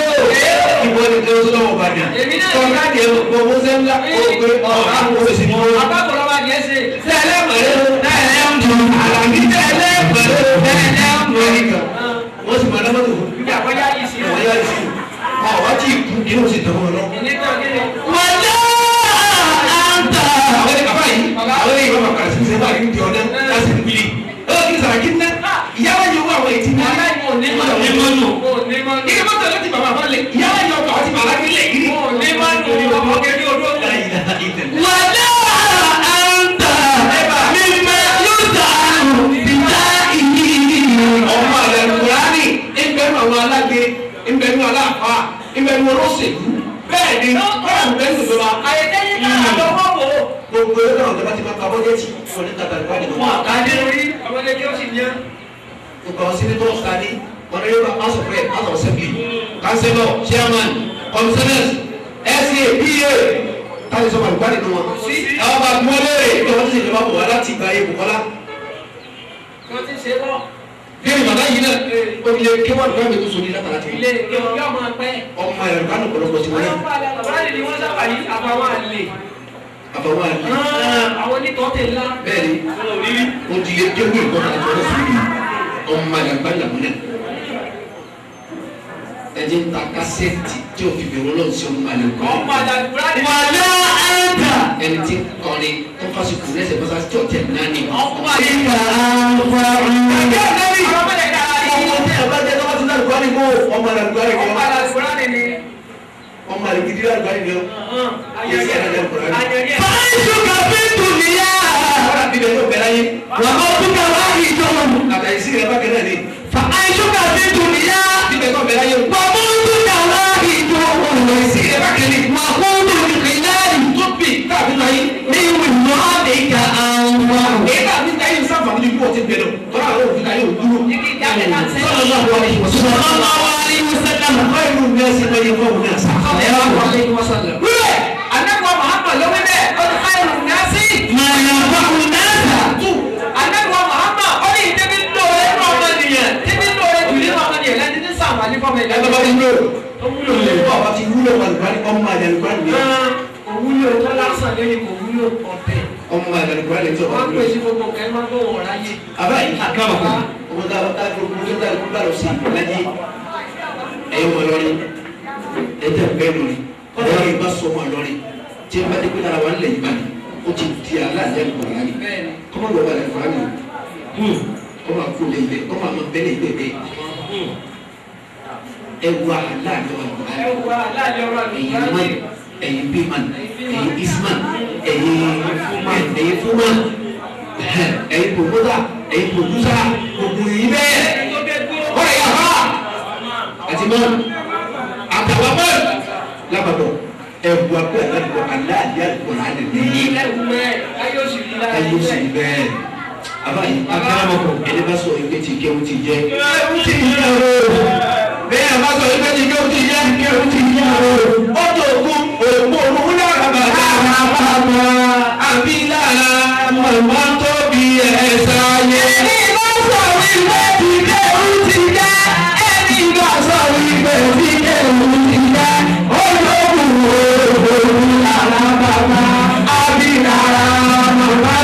ìbò ní kí o tó lọ́wọ́ bàjẹ́. tọ́ka di gbogbo sẹ́ńlá ògbé ọ̀hún àwọn òsì ni wọ́n. àbákọ̀rọ̀ wa jẹ́ ṣe. tẹ́lẹ̀ mọ̀lẹ́ tẹ́lẹ̀ ń dùn àlàbí tẹ́lẹ̀ mọ̀lẹ́ tẹ́lẹ̀ ń dùn. wọ́n sì máa dábàá tó fún. ibi àkọ́já yìí sí. àwọn yára sí. àwọn àti ìkú inú sì tẹ̀wọ́ lọ. wàlá àǹtà. àwọn ẹni bàbá yìí àwọn ẹni bàbá kàrà sí ṣe bá yìí ń di ọdẹ láti ń wílì. ó kì í sàrà kí n ná ìyáwó yìí wọ àwọn ètí ní. wàlá ìmọ̀ onímọ̀nù. ìdí mọ́tò láti bàbá wọn lè ìyáwó yìí ọkọ̀ àti bàbá gbé lè yìí. onímọ̀nù ọmọ kẹ́kẹ́ odó. wàlá àǹtà mímẹ́ yóò dànù bìtá ìyí. ọmọ rẹ̀ kúránì ìbẹ̀rù àwọn alágbe ìbẹ̀rù aláàfáà ìbẹ̀rù olóṣèlú bẹ́ẹ̀ ni bẹ́ẹ̀ ń bẹ́ẹ̀ ń sọ̀rọ̀ àyẹ̀dẹ́yìn náà àjọ wọ́n wò ó. gbogbo ẹgbẹ́ náà ọ̀dọ́ bá ti máa ka bọ́jẹ́tì fún ní kàtàkùn àdìgbò. wọn àkàdé orí ọmọdé kí ó sì yẹn. gbogbo àwọn senators ta ní honorable house of rep house of assembly councillor chairman commissioners sa pa táyì sọ̀rọ̀ àlùkò àdìgbò wọn. àwọn bá gbọ́ léèrè ìjọba tó ṣe ìjọba bọ̀ wá láti ìgbà yẹn Bukola. wọ́n ti ṣe bọ́. bí ẹni bàbá yìí náà ó fi lè kéwọ́n nígbà mi tó so ní látara ti. ilé ìgbẹ́ yóò máa pẹ́. ọmọ ẹ̀rọ kánú ọ̀pọ̀lọpọ̀ sí wọn náà. ọ̀rọ̀ ni wọ́n sábà yí àbáwọ̀ àlè. àbáwọ̀ àlè. àwọn onítọ̀ tẹ̀ ńlá. bẹ́ẹ̀ni o ti lè kéwòn ìkọ́ni àti ọ̀rọ̀ sí i ọmọ àgbà làmúnà. ẹjẹ ń ta kásẹ̀tì tí o fi bẹ̀rù lọ sí ọmọ àlè kọ́. ọmọ àdàgbà ni. wàlá àǹtà. ẹni tí kọrin tó fásitì lẹ́sẹ̀ fásitì tí ọ̀tẹ̀ náà ni. ọmọ ìgbà àdàgbà. ọba jẹ tó bá ti dàgbà ní kó ọmọ àdàgbà rẹ kọ. ọmọ àdàgbà ni. ọmọ àdàgbà gidi àgbà rẹ kọ. ayẹyẹ. fáìsù kàfé tùnìyà. ọ̀rọ̀ bíbẹ̀ yóò bẹ̀rẹ̀ ayé. wà á tún bá wá ìjọ. àtàyè sí rẹ̀ bá kẹ́lẹ́ ni. fáìsù kàfé tùnìyà. bíbẹ̀ yóò bẹ̀rẹ̀ ayé. wà á tún bá wá ìjọ. sí rẹ̀ bá kẹ́lẹ́. wà á kún tún ìkìlárì. tó bì káàbí náà yìí. ní ìwé àdéhìká àwọn. èyí káàbí náà yìí sáfà ní ikú ọtí bẹ̀rẹ̀ tọ́lá àwọn òfin náà yóò dúró. sallallahu alaihi wasallam. khairu nasi man yanfa'u nasa. wíwẹ̀ anagba Muhammad ló wí bẹ́ẹ̀ ó ní khairu nasi. máa yà bá wọn náà. anagba Muhammad ó ní ìdíbi lóore ní ọmọ nìyẹn díbi lóore jù nínú ọmọ nìyẹn lẹ́ni ní sàmà ní fọmọ ẹgbẹ́ bá ìdájọ́. ti wúlò ọba ti wúlò wàlúwàlú ọmọ àjàlùkọ́ ni. òwúlò tó lásán lórí kò wúlò ọ̀tẹ̀. ọmọ àjàlùkọ́ ni tó wọ́n ọmọ pèsè gbogbo kẹ́ máa tó wọ̀ láyé. àbáyé àkàbà ọmọ tá a gbogbo tó tá a gbogbo lọ sí ìpínlẹ̀ ẹ̀yọ́ wọn lọ́rin ẹ̀jẹ̀ bẹ́ẹ̀ lórí ọ̀dọ́ yìí bá sọ wọn lọ́rin tí ẹ bá dé pé lára wa ń lẹ̀ yìí bá ní o ti di aláàjẹ ìkọ̀ọ̀lá ni kọ́mọ lọ́wọ́ alẹ́ fún mi kọ́mọ àkó lè gbẹ kọ́mọ àmọ́ bẹ́ẹ̀ lè gbẹ bẹ́ẹ̀ ẹ wá aláàjọ ìkọ̀ọ̀lá ẹ̀yin bíman ẹ̀yin isman ẹ̀yin fúnman ẹ̀yin pòmótà ẹ̀yin pòdúsà gbogbo yìí bẹ́ẹ̀ ọ̀rẹ́ yà fà àti mọ́ àtàwọn mọ́ lábàbọ̀ ẹ̀bùn àpò àgbàdo aláàjẹ ìkọ̀ọ̀lá ni ayé oṣù bẹ́ẹ̀ abayi akaramọkọ ẹni bá sọ ìgbé tí kéwù ti jẹ kéwù ti jẹ o bẹ́ẹ̀ bá sọ ìgbé tí kéwù ti jẹ kéwù ti jẹ o ọjọ́ ògùn ògùn ògùn náà bàbá bàbá àbílára màmá tó bí ẹ̀sà yẹ. ẹni bá sọ ìgbé tí kéwù ti jẹ ẹni bá sọ ìgbé tí kéwù ti jẹ ọjọ́ ògùn ògùn náà bàbá àbílára màmá.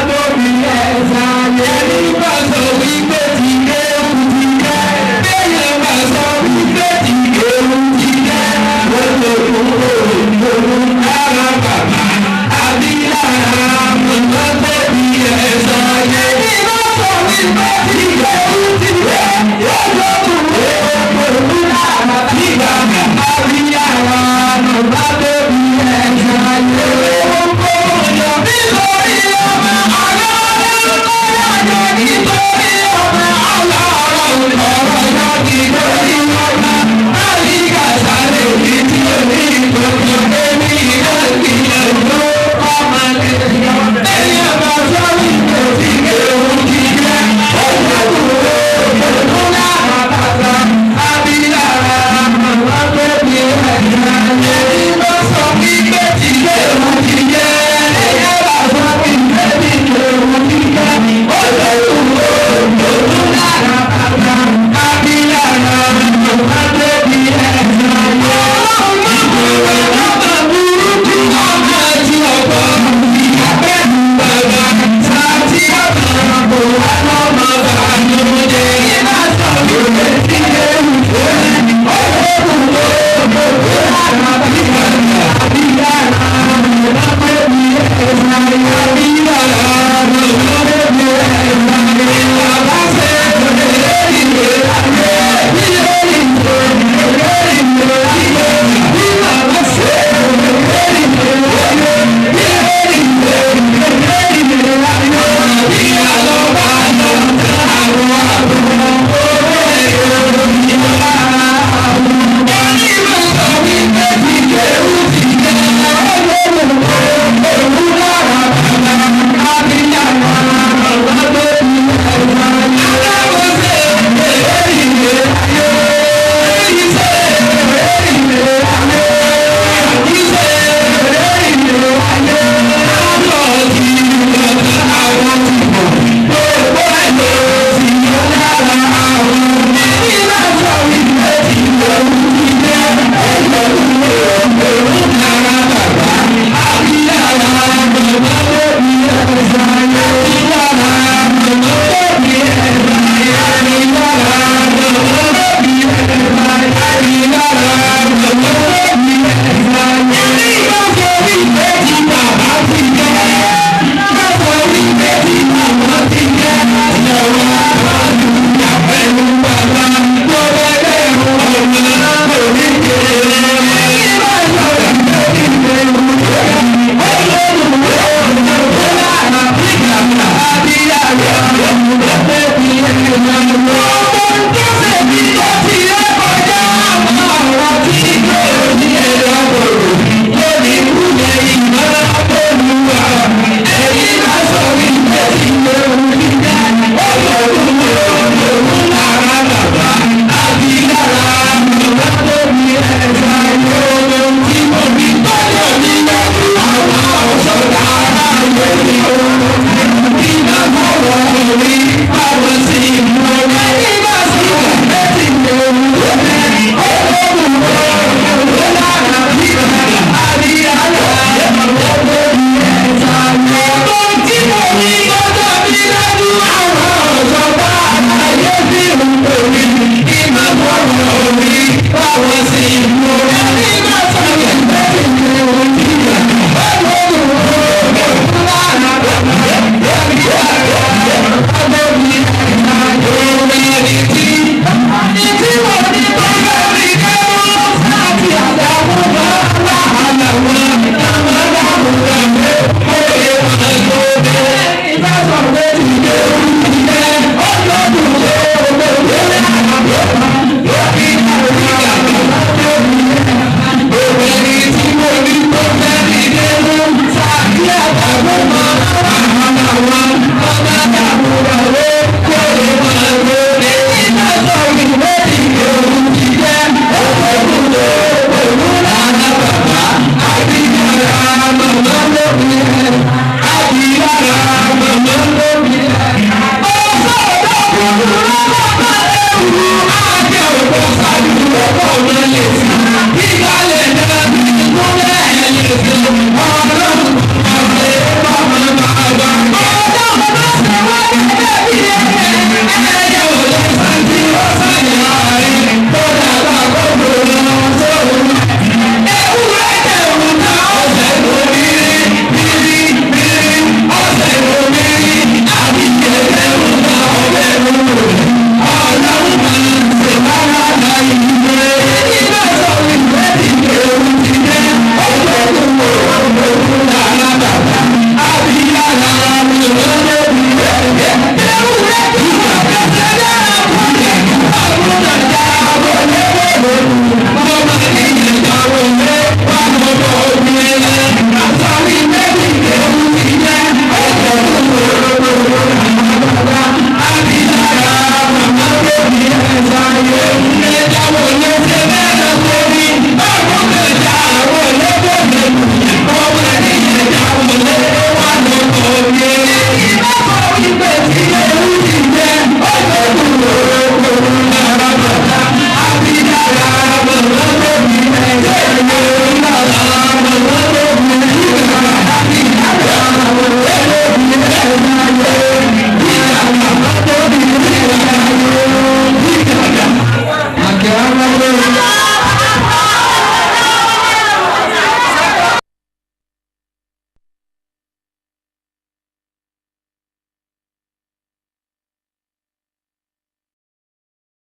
Ìgbẹ́